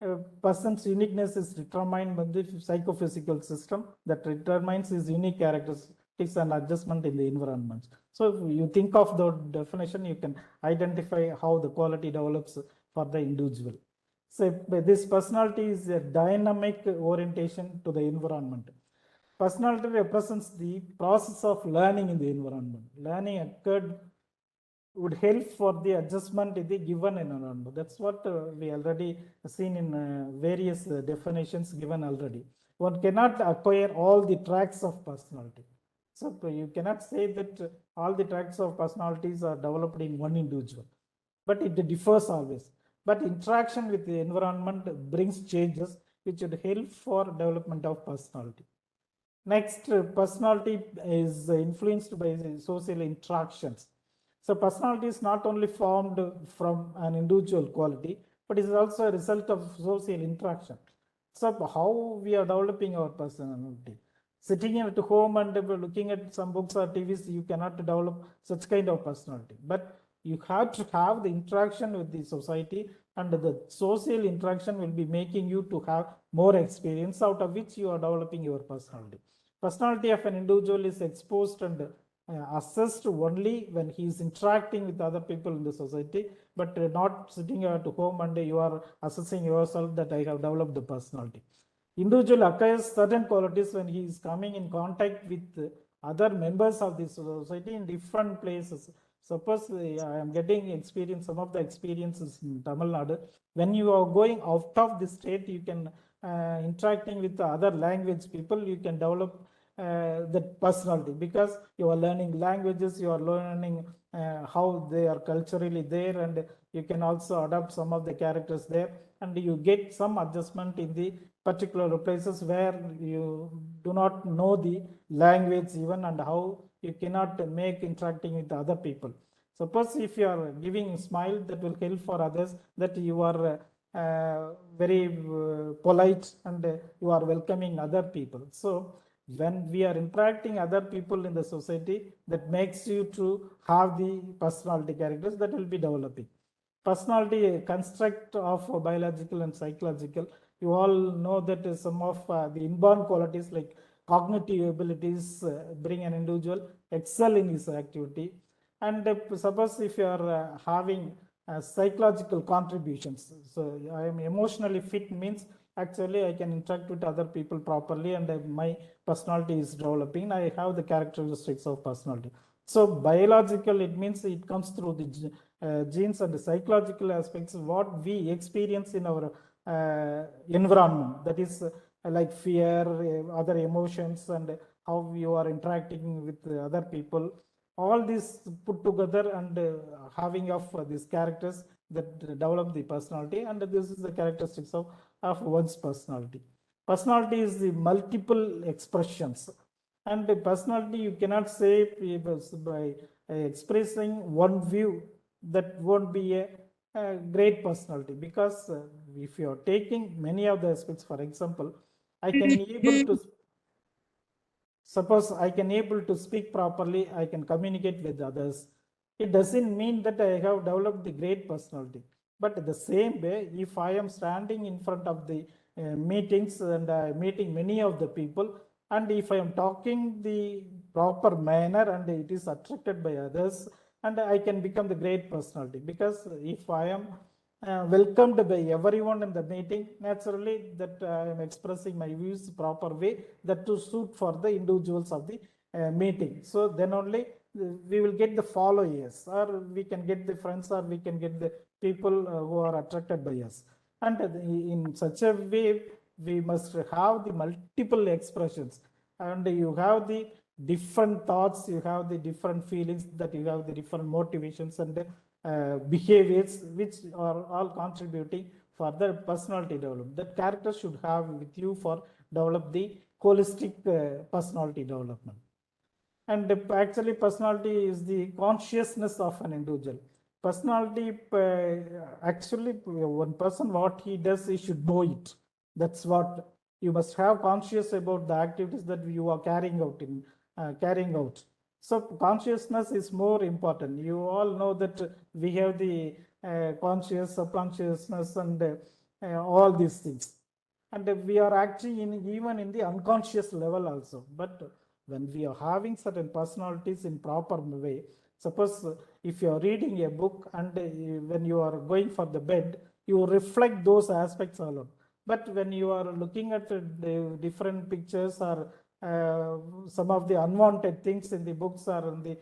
a person's uniqueness is determined by the psychophysical system that determines his unique characteristics and adjustment in the environment. So if you think of the definition, you can identify how the quality develops for the individual. So this personality is a dynamic orientation to the environment. Personality represents the process of learning in the environment. Learning occurred would help for the adjustment in the given environment. That's what we already seen in various definitions given already. One cannot acquire all the tracks of personality. So you cannot say that all the tracks of personalities are developed in one individual, but it differs always. But interaction with the environment brings changes which would help for development of personality. Next, personality is influenced by social interactions. So personality is not only formed from an individual quality, but is also a result of social interaction. So how we are developing our personality. Sitting at home and looking at some books or TVs, you cannot develop such kind of personality. But you have to have the interaction with the society and the social interaction will be making you to have more experience, out of which you are developing your personality. Personality of an individual is exposed and assessed only when he is interacting with other people in the society, but not sitting at home and you are assessing yourself that I have developed the personality. Individual acquires certain qualities when he is coming in contact with other members of the society in different places. Suppose I am getting experience, some of the experiences in Tamil Nadu. When you are going out of the state, you can interacting with the other language people, you can develop that personality, because you are learning languages, you are learning how they are culturally there, and you can also adopt some of the characters there, and you get some adjustment in the particular places where you do not know the language even, and how you cannot make interacting with other people. Suppose if you are giving smile, that will help for others, that you are very polite and you are welcoming other people. So when we are interacting other people in the society, that makes you to have the personality characters that will be developing. Personality a construct of biological and psychological. You all know that some of the inborn qualities like cognitive abilities bring an individual excel in his activity. And suppose if you are having psychological contributions, so I am emotionally fit means actually I can interact with other people properly, and my personality is developing. I have the characteristics of personality. So biological, it means it comes through the genes, and the psychological aspects, what we experience in our environment, that is like fear, other emotions, and how you are interacting with other people. All this put together and having of these characters that develop the personality, and this is the characteristics of one's personality. Personality is the multiple expressions, and the personality you cannot say by expressing one view, that won't be a great personality, because if you are taking many of the aspects, for example, I can able to suppose I can able to speak properly, I can communicate with others. It doesn't mean that I have developed the great personality. But the same way, if I am standing in front of the meetings and meeting many of the people, and if I am talking the proper manner and it is attracted by others, and I can become the great personality, because if I am welcomed by everyone in the meeting, naturally that I am expressing my views proper way, that to suit for the individuals of the meeting. So then only we will get the followers, or we can get the friends, or we can get the people who are attracted by us. And in such a way, we must have the multiple expressions, and you have the different thoughts, you have the different feelings, that you have the different motivations and behaviors, which are all contributing for the personality development. That character should have with you for develop the holistic personality development. And actually personality is the consciousness of an individual. Personality, actually one person, what he does, he should know it. That's what you must have conscious about the activities that you are carrying out. So consciousness is more important. You all know that we have the conscious, subconsciousness, and all these things, and we are acting in even in the unconscious level also. But when we are having certain personalities in proper way, suppose if you are reading a book, and when you are going for the bed, you reflect those aspects alone. But when you are looking at the different pictures, or some of the unwanted things in the books or in the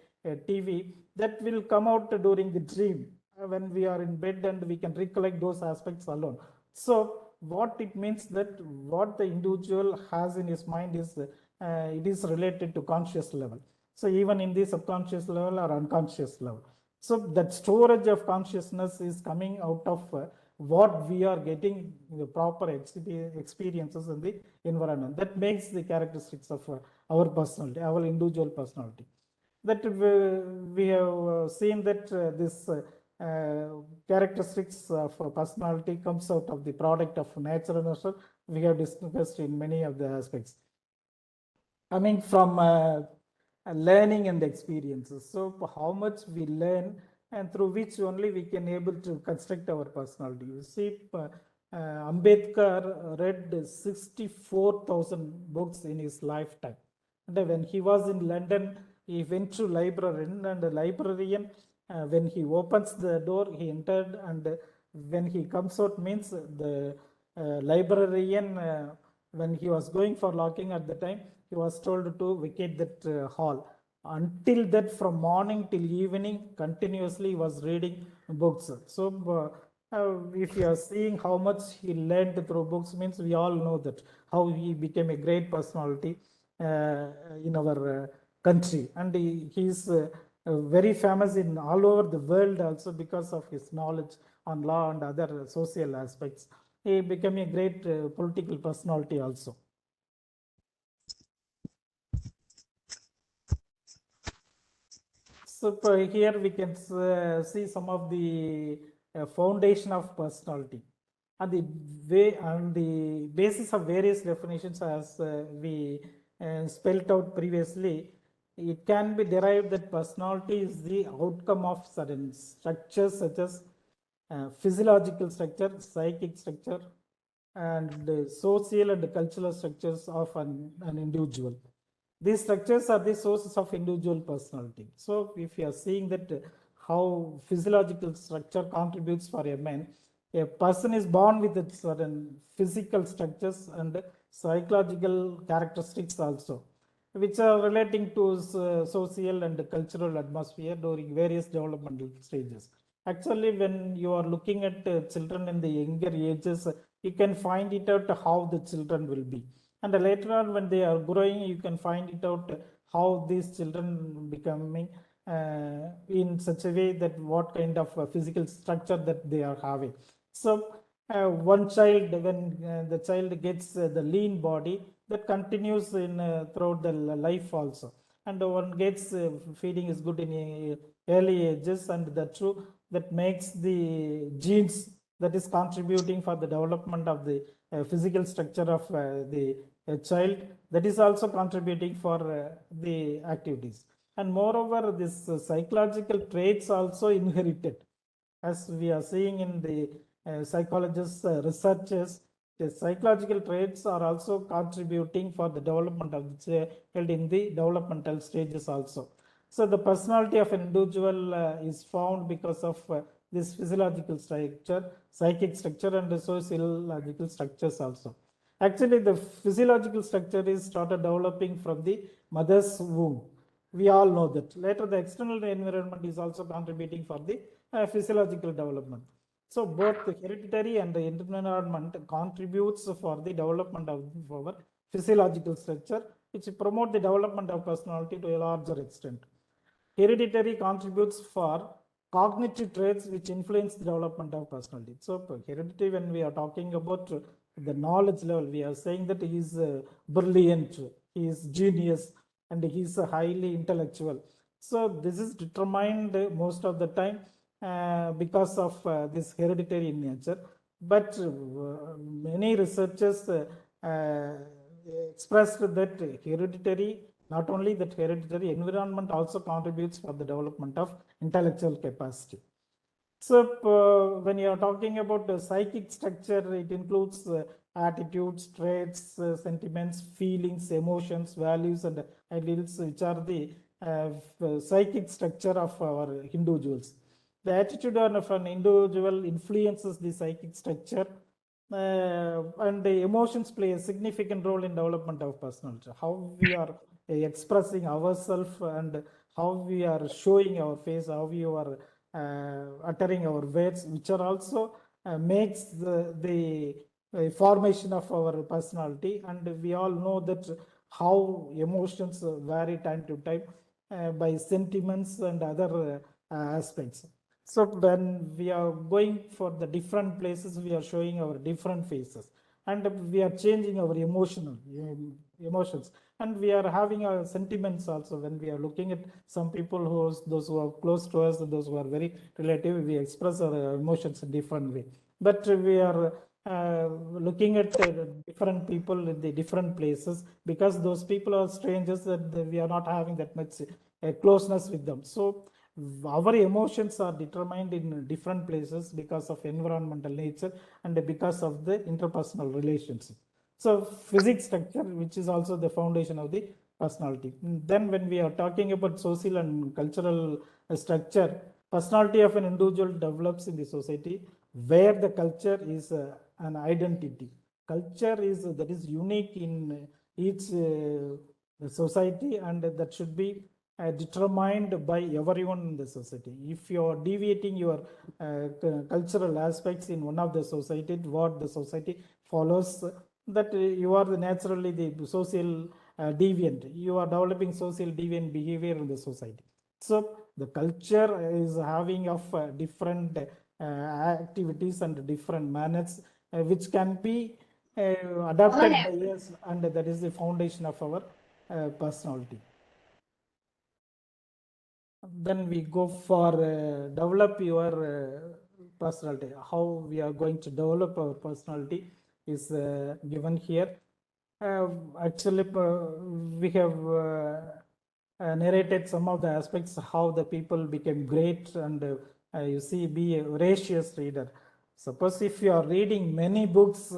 TV, that will come out during the dream when we are in bed, and we can recollect those aspects alone. So what it means, that what the individual has in his mind is it is related to conscious level. So even in the subconscious level or unconscious level, so that storage of consciousness is coming out of what we are getting the proper experiences in the environment. That makes the characteristics of our personality, our individual personality. That we have seen that this characteristics of personality comes out of the product of nature and nurture. We have discussed in many of the aspects coming from learning and experiences. So how much we learn and through which only we can able to construct our personality. You see, Ambedkar read 64,000 books in his lifetime. And when he was in London, he went to librarian, and the librarian, when he opens the door, he entered, and when he comes out means the librarian, when he was going for locking at the time, he was told to vacate that hall. Until that, from morning till evening, continuously he was reading books. So if you are seeing how much he learned through books, means we all know that how he became a great personality in our country, and he is very famous in all over the world also because of his knowledge on law and other social aspects. He became a great political personality also. So here we can see some of the foundation of personality, and the way and the basis of various definitions as we spelled out previously. It can be derived that personality is the outcome of certain structures such as physiological structure, psychic structure, and social and cultural structures of an individual. These structures are the sources of individual personality. So if you are seeing that how physiological structure contributes for a man, a person is born with certain physical structures and psychological characteristics also, which are relating to social and cultural atmosphere during various developmental stages. Actually, when you are looking at children in the younger ages, you can find it out how the children will be. And later on, when they are growing, you can find it out how these children becoming in such a way that what kind of physical structure that they are having. So one child, when the child gets the lean body, that continues in throughout the life also, and one gets feeding is good in early ages, and the true that makes the genes that is contributing for the development of the physical structure of the child, that is also contributing for the activities. And moreover, this psychological traits also inherited, as we are seeing in the psychologists researches. The psychological traits are also contributing for the development of the child in the developmental stages also. So the personality of an individual is found because of this physiological structure, psychic structure, and the sociological structures also. Actually, the physiological structure is started developing from the mother's womb. We all know that. Later, the external environment is also contributing for the physiological development. So both the hereditary and the environment contributes for the development of our physiological structure, which promote the development of personality to a larger extent. Hereditary contributes for cognitive traits which influence the development of personality. So hereditary, when we are talking about the knowledge level, we are saying that he is brilliant, he is genius, and he is highly intellectual. So this is determined most of the time because of this hereditary nature. But many researchers expressed that hereditary, not only that hereditary, environment also contributes for the development of intellectual capacity. So when you are talking about the psychic structure, it includes attitudes, traits, sentiments, feelings, emotions, values, and ideals, which are the psychic structure of our individuals. The attitude of an individual influences the psychic structure, and the emotions play a significant role in development of personality. How we are expressing ourselves and how we are showing our face, how we are uttering our words, which are also makes the formation of our personality. And we all know that how emotions vary time to time by sentiments and other aspects. So when we are going for the different places, we are showing our different faces, and we are changing our emotions, and we are having our sentiments also. When we are looking at some people those who are close to us, those who are very relative, we express our emotions in different way. But we are looking at different people in the different places, because those people are strangers, and we are not having that much closeness with them. So our emotions are determined in different places because of environmental nature and because of the interpersonal relationship. So physics structure, which is also the foundation of the personality. Then when we are talking about social and cultural structure, personality of an individual develops in the society where the culture is an identity. Culture is that is unique in each society, and that should be determined by everyone in the society. If you are deviating your cultural aspects in one of the society, what the society follows, that you are naturally the social deviant. You are developing social deviant behavior in the society. So the culture is having of different activities and different manners which can be adapted by us, and that is the foundation of our personality. Then we go for develop your personality. How we are going to develop our personality is given here. Actually, we have narrated some of the aspects how the people became great, and you see, be a voracious reader. Suppose if you are reading many books,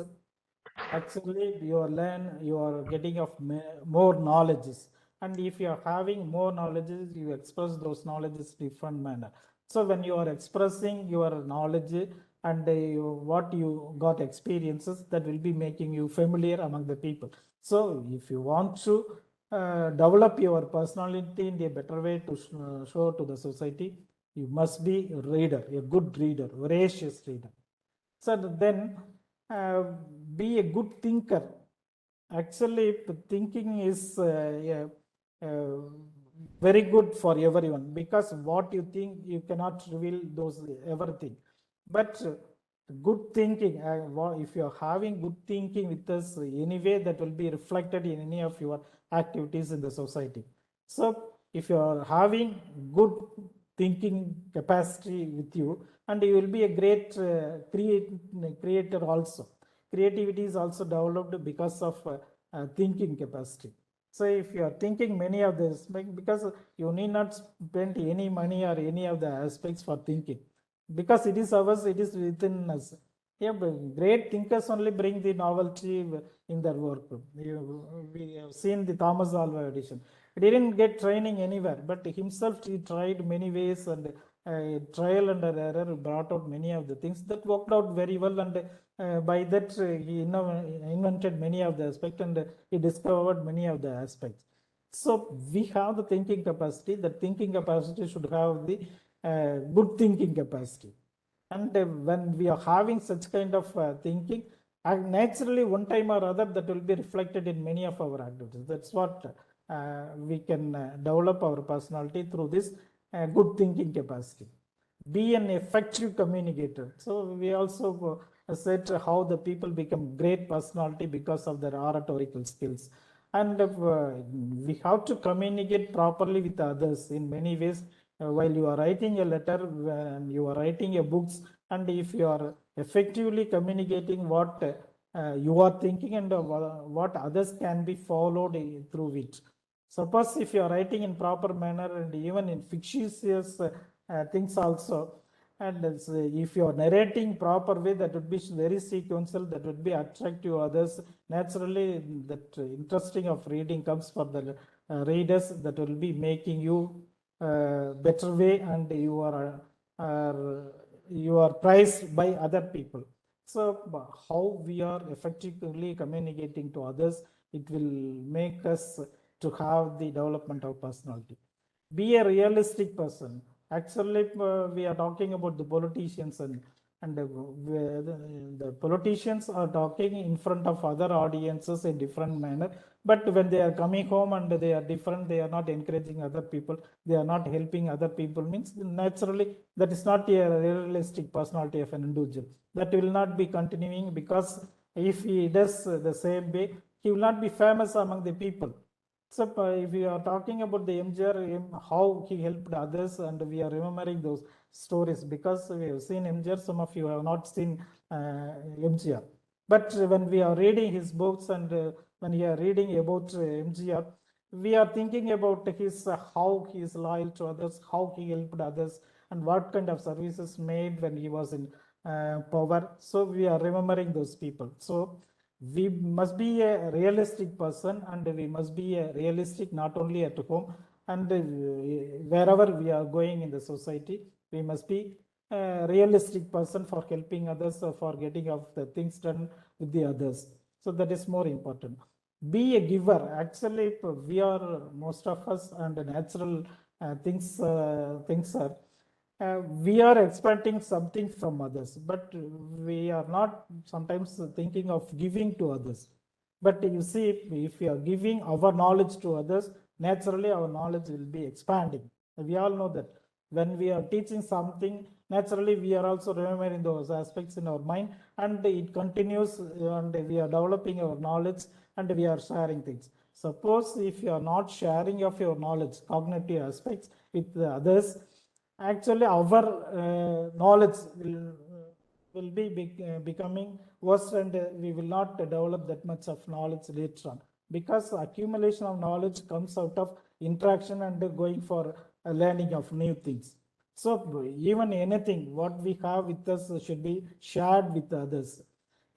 actually you are getting of more knowledges, and if you are having more knowledges, you express those knowledges different manner. So when you are expressing your knowledge and what you got experiences, that will be making you familiar among the people. So if you want to develop your personality in a better way to show to the society, you must be a reader, a good reader, voracious reader. So then be a good thinker. Actually, thinking is very good for everyone, because what you think you cannot reveal those everything. But good thinking, if you are having good thinking with us anyway, that will be reflected in any of your activities in the society. So if you are having good thinking capacity with you, and you will be a great creator also. Creativity is also developed because of thinking capacity. So if you are thinking many of this, because you need not spend any money or any of the aspects for thinking, because it is ours, it is within us. Yeah, but great thinkers only bring the novelty in their work. We have seen the Thomas Alva Edison. He didn't get training anywhere, but himself he tried many ways, and trial and error brought out many of the things that worked out very well, and by that he invented many of the aspects, and he discovered many of the aspects. So we have the thinking capacity. The thinking capacity should have the good thinking capacity. And when we are having such kind of thinking, naturally one time or other that will be reflected in many of our activities. That's what we can develop our personality through this good thinking capacity. Be an effective communicator. So we also said how the people become great personality because of their oratorical skills. And we have to communicate properly with others in many ways. While you are writing a letter, when you are writing a books, and if you are effectively communicating what you are thinking, and what others can be followed through it. Suppose if you are writing in proper manner, and even in fictitious things also, and if you are narrating proper way, that would be very sequential, that would be attractive to others. Naturally, that interesting of reading comes for the readers, that will be making you better way, and you are prized by other people. So how we are effectively communicating to others, it will make us to have the development of personality. Be a realistic person. Actually, we are talking about the politicians, and the politicians are talking in front of other audiences in different manner. But when they are coming home and they are different, they are not encouraging other people, they are not helping other people, means naturally that is not a realistic personality of an individual. That will not be continuing, because if he does the same way, he will not be famous among the people. So if we are talking about the MGR, how he helped others, and we are remembering those stories, because we have seen MGR, some of you have not seen MGR. But when we are reading his books, and when we are reading about MGR, we are thinking about his how he is loyal to others, how he helped others, and what kind of services made when he was in power. So we are remembering those people. So we must be a realistic person, and we must be a realistic not only at home and wherever we are going in the society. We must be a realistic person for helping others, for getting of the things done with the others. So that is more important. Be a giver. Actually, we are most of us, and natural things are we are expecting something from others, but we are not sometimes thinking of giving to others. But you see, if we are giving our knowledge to others, naturally our knowledge will be expanding. We all know that when we are teaching something, naturally we are also remembering those aspects in our mind, and it continues, and we are developing our knowledge, and we are sharing things. Suppose if you are not sharing of your knowledge, cognitive aspects with the others, actually our knowledge will be becoming worse, and we will not develop that much of knowledge later on, because accumulation of knowledge comes out of interaction and going for learning of new things. So even anything what we have with us should be shared with others.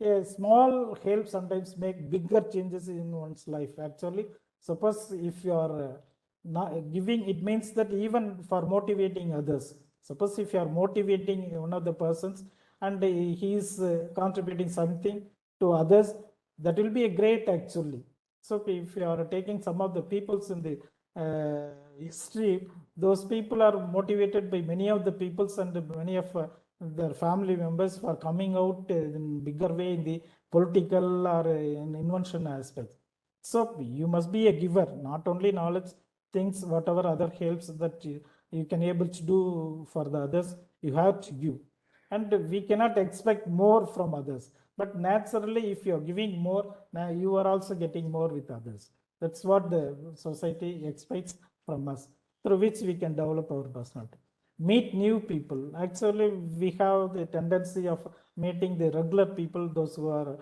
A small help sometimes make bigger changes in one's life. Actually, suppose if you are not giving, it means that even for motivating others. Suppose if you are motivating one of the persons, and he is contributing something to others, that will be a great actually. So if you are taking some of the peoples in the history, those people are motivated by many of the peoples, and many of their family members for coming out in bigger way in the political or in invention aspects. So you must be a giver, not only knowledge, things, whatever other helps that you can able to do for the others, you have to give. And we cannot expect more from others. But naturally, if you are giving more, now you are also getting more with others. That's what the society expects from us, through which we can develop our personality. Meet new people. Actually, we have the tendency of meeting the regular people, those who are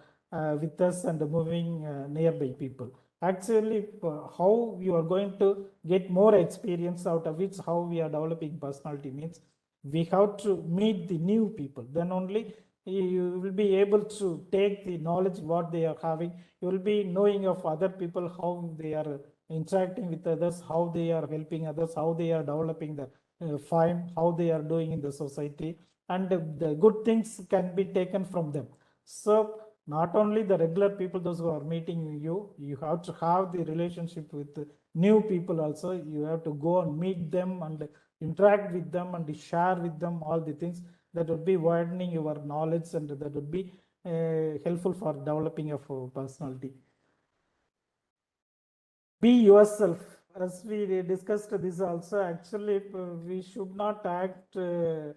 with us, and moving nearby people. Actually, how you are going to get more experience out of which how we are developing personality means we have to meet the new people. Then only you will be able to take the knowledge what they are having. You will be knowing of other people, how they are interacting with others, how they are helping others, how they are developing the fine, how they are doing in the society, and the good things can be taken from them. So not only the regular people, those who are meeting you, you have to have the relationship with new people also. You have to go and meet them and interact with them and share with them all the things that would be widening your knowledge, and that would be helpful for developing your personality. Be yourself. As we discussed this also, actually we should not act uh,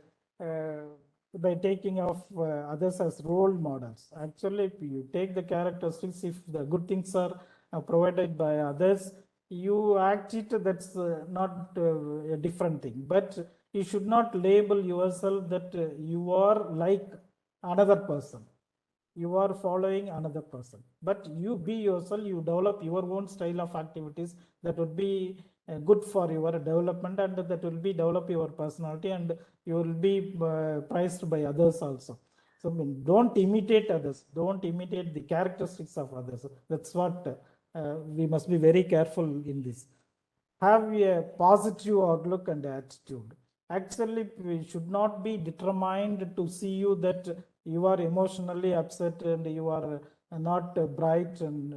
by taking of others as role models. Actually, if you take the characteristics, if the good things are provided by others, you act it, that's not a different thing. But you should not label yourself that you are like another person, you are following another person, but you be yourself. You develop your own style of activities that would be good for your development, and that will be develop your personality, and you will be prized by others also. So I mean, don't imitate others, don't imitate the characteristics of others. That's what we must be very careful in this. Have a positive outlook and attitude. Actually, we should not be determined to see you that you are emotionally upset and you are not bright, and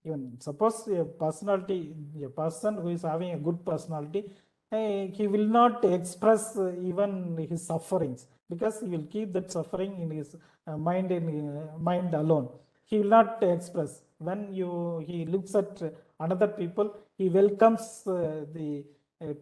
even suppose a personality, a person who is having a good personality, he will not express even his sufferings, because he will keep that suffering in his mind alone. He will not express. When he looks at another people, he welcomes the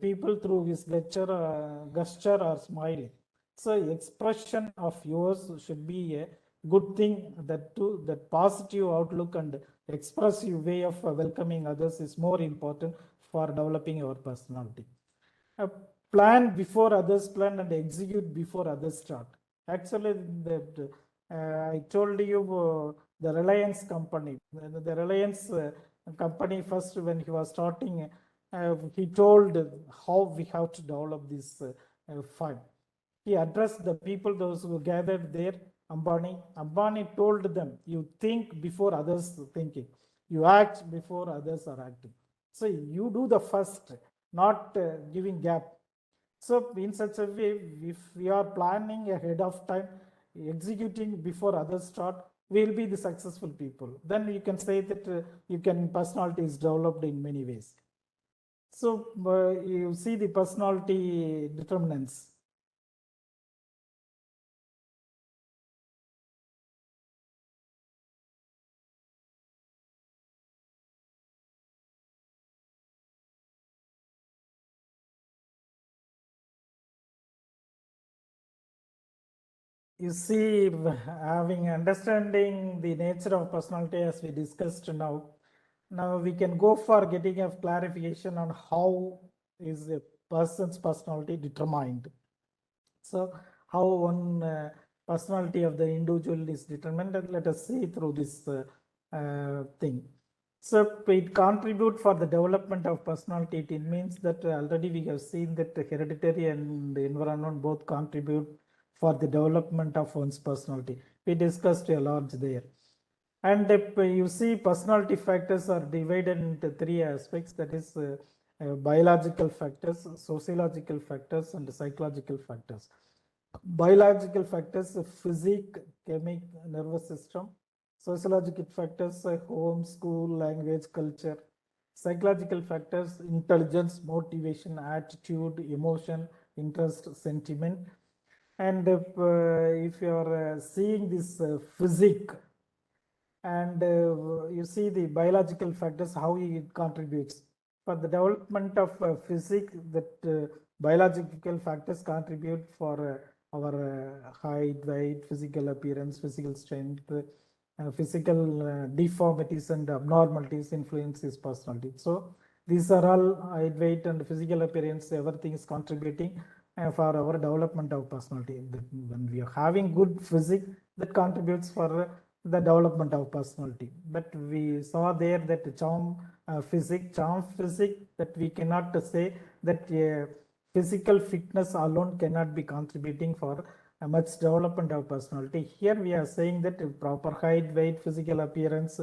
people through his gesture or smiling. So expression of yours should be a good thing. That too, that positive outlook and expressive way of welcoming others is more important for developing our personality. Uh, Plan before others plan and execute before others start. Actually, I told you the Reliance company, the Reliance company first when he was starting, he told how we have to develop this fund. He addressed the people, those who gathered there, Ambani. Ambani told them, you think before others thinking. You act before others are acting. So you do the first, not giving gap. So in such a way, if we are planning ahead of time, executing before others start, we will be the successful people. Then you can say that personality is developed in many ways. So you see the personality determinants. You see, having understanding the nature of personality as we discussed now we can go for getting a clarification on how is a person's personality determined. So how one personality of the individual is determined, and let us see through this thing. So it contribute for the development of personality. It means that already we have seen that hereditary and environment both contribute for the development of one's personality. We discussed a lot there. And you see, personality factors are divided into three aspects, that is biological factors, sociological factors, and psychological factors. Biological factors, physique, chemic, nervous system. Sociological factors, home, school, language, culture. Psychological factors, intelligence, motivation, attitude, emotion, interest, sentiment. And if you are seeing this physique, and you see the biological factors, how it contributes for the development of physics, that biological factors contribute for our height, weight, physical appearance, physical strength, physical deformities and abnormalities influence his personality. So these are all height, weight and physical appearance, everything is contributing for our development of personality. When we are having good physics, that contributes for the development of personality. But we saw there that charm physique, that we cannot say that physical fitness alone cannot be contributing for much development of personality. Here we are saying that proper height, weight, physical appearance.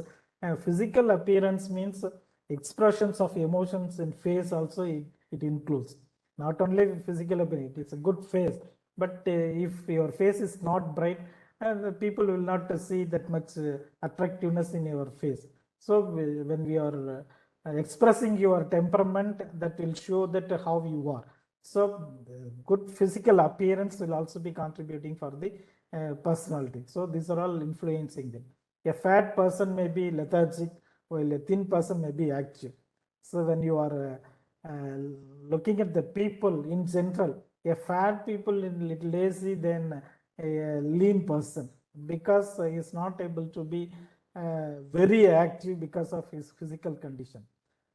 Physical appearance means expressions of emotions in face also it includes. Not only physical appearance, it's a good face, but if your face is not bright, and people will not see that much attractiveness in your face. So when we are expressing your temperament, that will show that how you are. So good physical appearance will also be contributing for the personality. So these are all influencing them. A fat person may be lethargic, while a thin person may be active. So when you are looking at the people in general, a fat people is little lazy than a lean person, because he is not able to be very active because of his physical condition.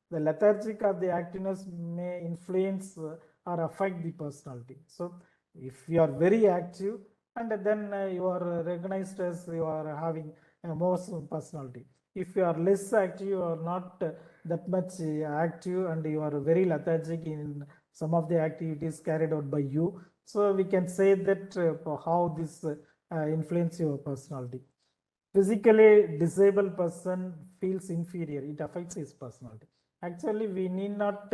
The lethargic or the activeness may influence or affect the personality. So if you are very active, and then you are recognized as you are having more personality. If you are less active, you are not that much active, and you are very lethargic in some of the activities carried out by you. So we can say that how this influence your personality. Physically disabled person feels inferior, it affects his personality. Actually, we need not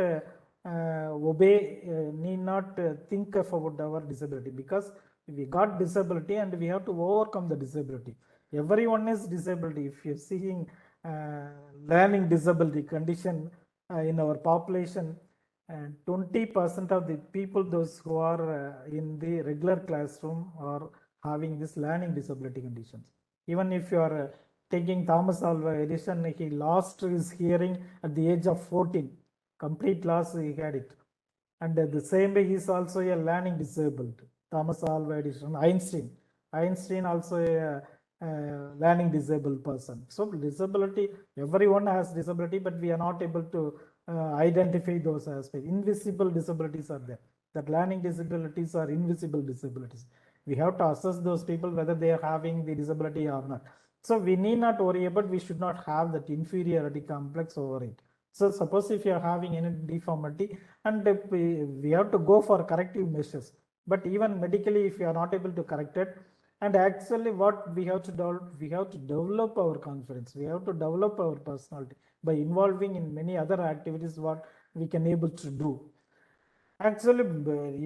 need not think about our disability, because we got disability and we have to overcome the disability. Everyone is disability. If you're seeing learning disability condition in our population, 20% of the people, those who are in the regular classroom, are having this learning disability conditions. Even if you are taking Thomas Alva Edison, he lost his hearing at the age of 14. Complete loss he had it. And the same way, he is also a learning disabled. Thomas Alva Edison, Einstein also a learning disabled person. So disability, everyone has disability, but we are not able to identify those aspects. Invisible disabilities are there. That learning disabilities are invisible disabilities. We have to assess those people whether they are having the disability or not. So we need not worry about, we should not have that inferiority complex over it. So suppose if you are having any deformity, and we have to go for corrective measures, but even medically if you are not able to correct it, and actually what we have to develop our confidence, we have to develop our personality by involving in many other activities what we can able to do. Actually,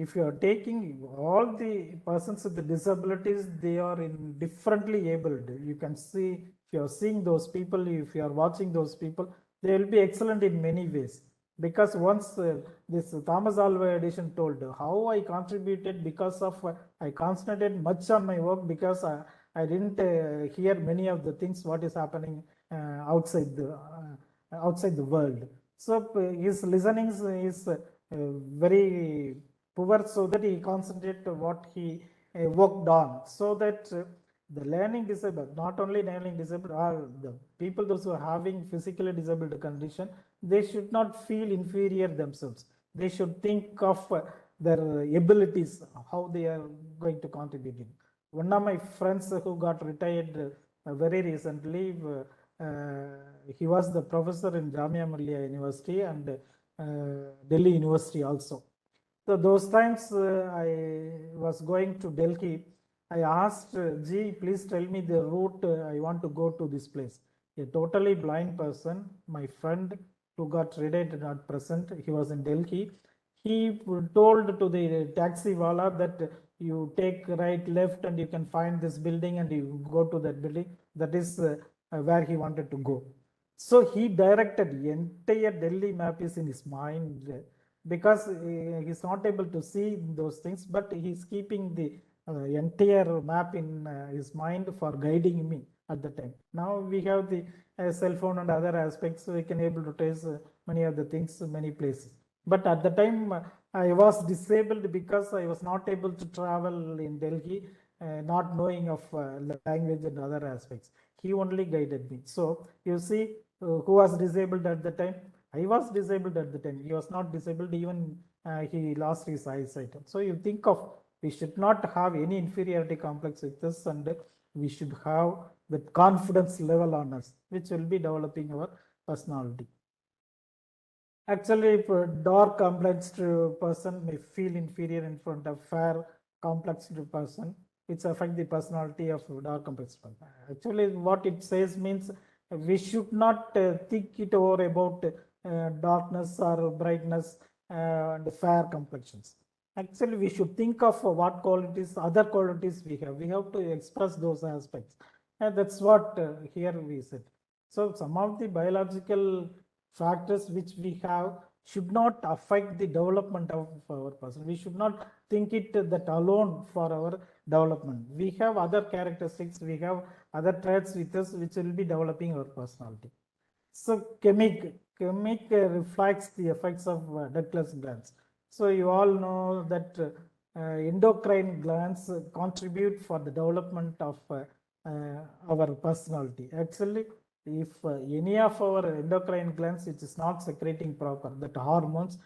if you are taking all the persons with the disabilities, they are in differently abled. You can see, if you are seeing those people, if you are watching those people, they will be excellent in many ways. Because once this Thomas Alva Edison told how I contributed because of I concentrated much on my work because I didn't hear many of the things what is happening outside the world. So his listenings is very poor, so that he concentrate what he worked on, so that the learning disabled, not only learning disabled, are the people those who are having physically disabled condition, they should not feel inferior themselves. They should think of their abilities, how they are going to contribute. One of my friends who got retired very recently, he was the professor in Jamia Millia University and Delhi University also. So those times I was going to Delhi, I asked, G, please tell me the route I want to go to this place. A totally blind person, my friend who got retired at present, he was in Delhi. He told to the taxi wala that you take right, left, and you can find this building, and you go to that building. That is where he wanted to go. So he directed, entire Delhi map is in his mind, because he's not able to see those things, but he's keeping the entire map in his mind for guiding me at the time. Now we have the cell phone and other aspects, so we can able to trace many of the things, many places. But at the time I was disabled because I was not able to travel in Delhi, not knowing of language and other aspects. He only guided me. So you see, who was disabled at the time? I was disabled at the time. He was not disabled, even he lost his eyesight. So you think of, we should not have any inferiority complex with us, and we should have that confidence level on us, which will be developing our personality. Actually, if a dark complexed person may feel inferior in front of fair complexed person, which affect the personality of dark complexed person. Actually, what it says means we should not think it over about darkness or brightness and fair complexions. Actually, we should think of what qualities, other qualities we have. We have to express those aspects. And that's what here we said. So some of the biological factors which we have should not affect the development of our person. We should not think it that alone for our development. We have other characteristics, we have other traits with us which will be developing our personality. So chemic reflects the effects of ductless glands. So you all know that endocrine glands contribute for the development of our personality. Actually, if any of our endocrine glands which is not secreting proper, that hormones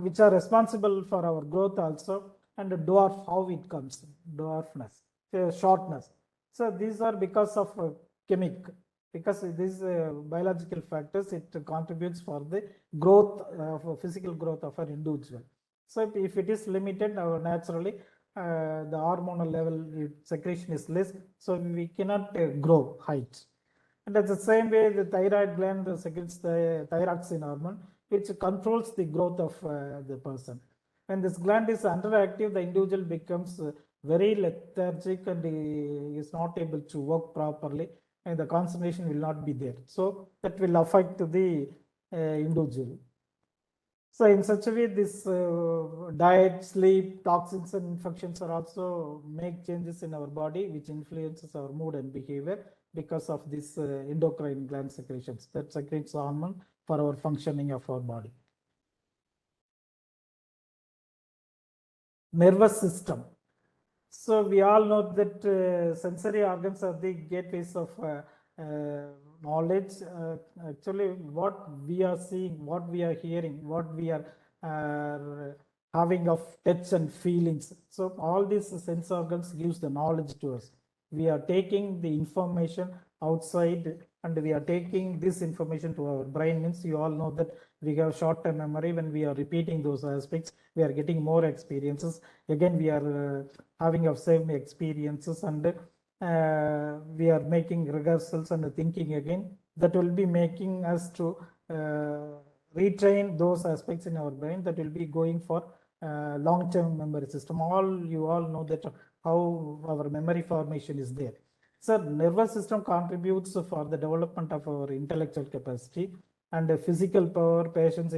which are responsible for our growth also, and dwarf, how it comes, dwarfness, shortness. So these are because of chemic, because these biological factors, it contributes for the growth of physical growth of an individual. So if it is limited, naturally the hormonal level secretion is less, so we cannot grow height. And at the same way, the thyroid gland secretes the thyroxine hormone, which controls the growth of the person. When this gland is underactive, the individual becomes very lethargic and is not able to work properly, and the concentration will not be there. So that will affect the individual. So in such a way, this diet, sleep, toxins and infections are also make changes in our body, which influences our mood and behavior because of this endocrine gland secretions that secretes hormone for our functioning of our body. Nervous system. So we all know that sensory organs are the gateways of knowledge. Actually, what we are seeing, what we are hearing, what we are having of touch and feelings. So all these sense organs gives the knowledge to us. We are taking the information outside and we are taking this information to our brain, means you all know that we have short-term memory. When we are repeating those aspects, we are getting more experiences. Again, we are having of same experiences, and we are making rehearsals and thinking again. That will be making us to retrain those aspects in our brain that will be going for long-term memory system. You all know that how our memory formation is there. So nervous system contributes for the development of our intellectual capacity and physical power, patience,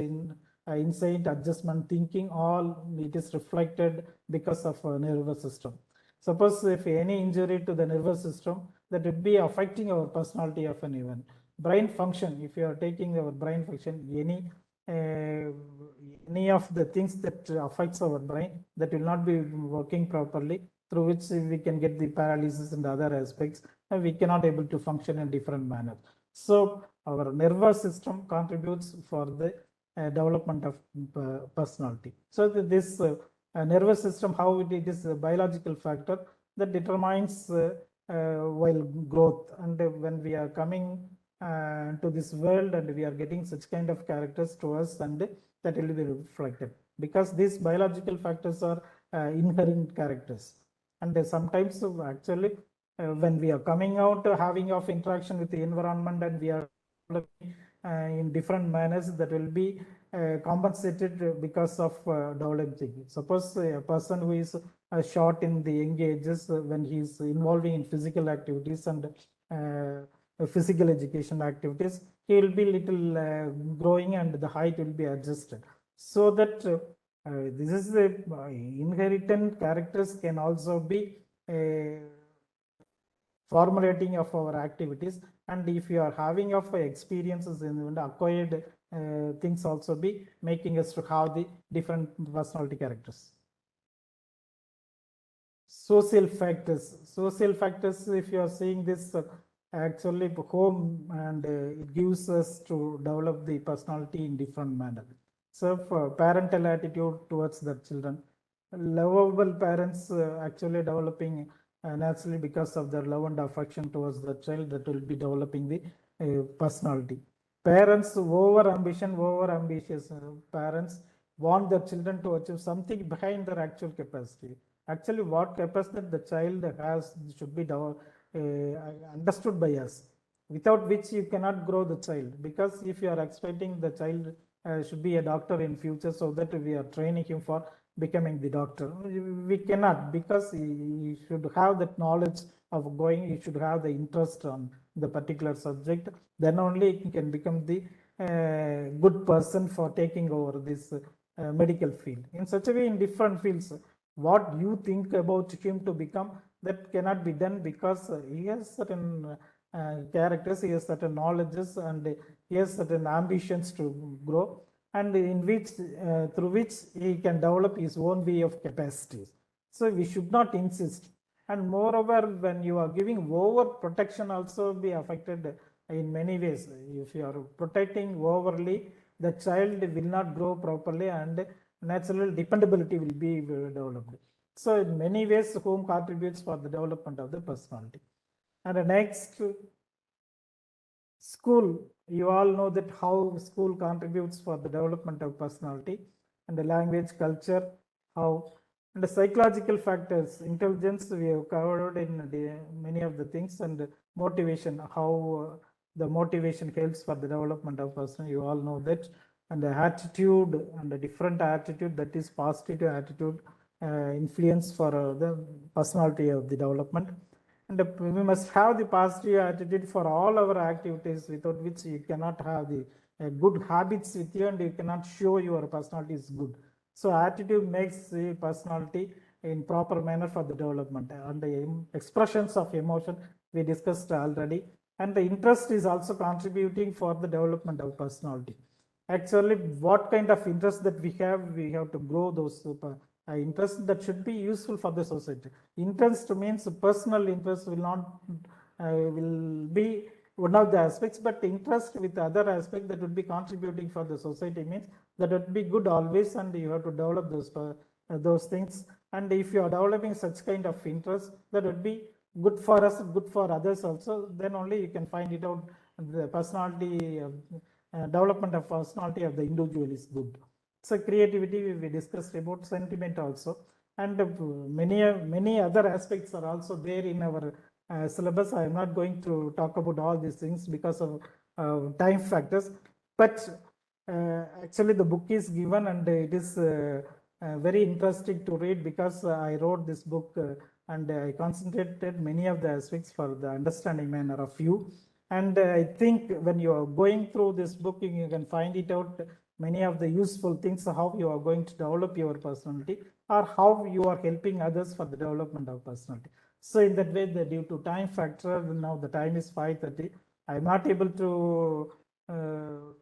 insight, adjustment, thinking, all it is reflected because of nervous system. Suppose if any injury to the nervous system, that would be affecting our personality of an event. Brain function, if you are taking our brain function, any of the things that affects our brain, that will not be working properly, through which we can get the paralysis and other aspects, and we cannot able to function in different manner. So our nervous system contributes for the development of personality. So this nervous system, how it is a biological factor that determines while growth, and when we are coming to this world and we are getting such kind of characters to us, and that will be reflected because these biological factors are inherent characters. And sometimes actually when we are coming out having of interaction with the environment and we are in different manners, that will be compensated because of developing. Suppose a person who is short in the young ages, when he is involving in physical activities and physical education activities, he will be little growing and the height will be adjusted. So that this is the inherited characters can also be formulating of our activities, and if you are having of experiences in acquired things also be making us to have the different personality characters. Social factors, if you are seeing this actually home, and it gives us to develop the personality in different manner. So for parental attitude towards the children, lovable parents actually developing naturally because of their love and affection towards the child, that will be developing the personality. Parents over ambitious parents want their children to achieve something behind their actual capacity. Actually, what capacity the child has should be understood by us, without which you cannot grow the child. Because if you are expecting the child should be a doctor in future, so that we are training him for becoming the doctor, we cannot, because he should have that knowledge of going, he should have the interest on the particular subject, then only he can become the good person for taking over this medical field. In such a way, in different fields, what you think about him to become, that cannot be done, because he has certain characters, he has certain knowledges, and he has certain ambitions to grow, and in which through which he can develop his own way of capacities. So we should not insist. And moreover, when you are giving over protection, also be affected in many ways. If you are protecting overly, the child will not grow properly, and natural dependability will be developed. So in many ways, home contributes for the development of the personality. And the next, school. You all know that how school contributes for the development of personality, and the language, culture, how, and the psychological factors, intelligence we have covered in many of the things, and motivation, how the motivation helps for the development of person. You all know that. And the attitude, and the different attitude, that is positive attitude influence for the personality of the development. And we must have the positive attitude for all our activities, without which you cannot have the good habits with you, and you cannot show your personality is good. So attitude makes the personality in proper manner for the development. And the expressions of emotion we discussed already, and the interest is also contributing for the development of personality. Actually, what kind of interest that we have to grow those interest that should be useful for the society. Interest means personal interest will not will be one of the aspects, but interest with other aspect that would be contributing for the society means that would be good always, and you have to develop those things. And if you are developing such kind of interest, that would be good for us, good for others also, then only you can find it out. The personality, development of personality of the individual is good. So creativity we discussed about, sentiment also, and many other aspects are also there in our syllabus. I am not going to talk about all these things because of time factors, but actually the book is given and it is very interesting to read, because I wrote this book and I concentrated many of the aspects for the understanding manner of you. And I think when you are going through this book, you can find it out many of the useful things, how you are going to develop your personality, or how you are helping others for the development of personality. So in that way, due to time factor, now the time is 5:30. I'm not able to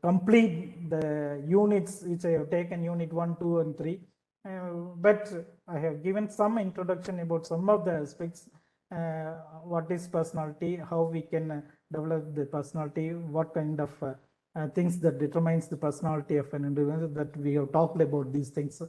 complete the units which I have taken, unit 1, 2, and 3. But I have given some introduction about some of the aspects. What is personality, how we can develop the personality, what kind of things that determines the personality of an individual, that we have talked about these things.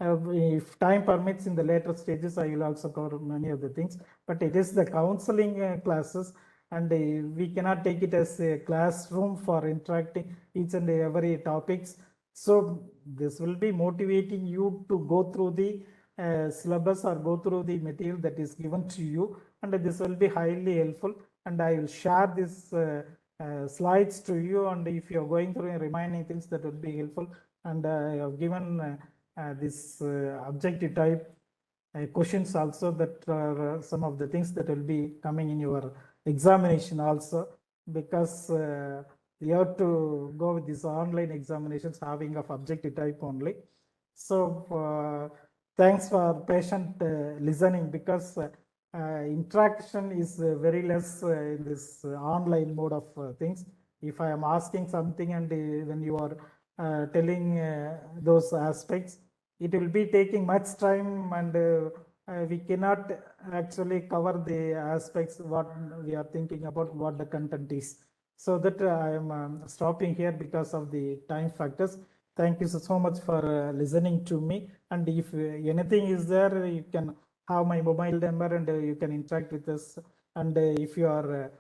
If time permits, in the later stages, I will also cover many of the things, but it is the counseling classes, and we cannot take it as a classroom for interacting each and every topics. So this will be motivating you to go through the syllabus or go through the material that is given to you, and this will be highly helpful. And I will share this slides to you, and if you are going through remaining things, that will be helpful. And I have given this objective type questions also, that are some of the things that will be coming in your examination also, because you have to go with these online examinations having of objective type only. So thanks for patient listening, because interaction is very less in this online mode of things. If I am asking something and when you are telling those aspects, it will be taking much time, and we cannot actually cover the aspects what we are thinking about, what the content is. So that I am stopping here because of the time factors. Thank you so much for listening to me. And if anything is there, you can have my mobile number, and you can interact with us. And if you are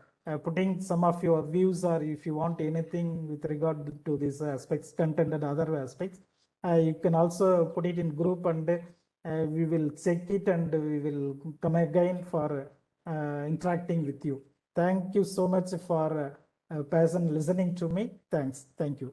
putting some of your views, or if you want anything with regard to these aspects, content and other aspects, you can also put it in group, and we will check it, and we will come again for interacting with you. Thank you so much for person listening to me. Thanks. Thank you.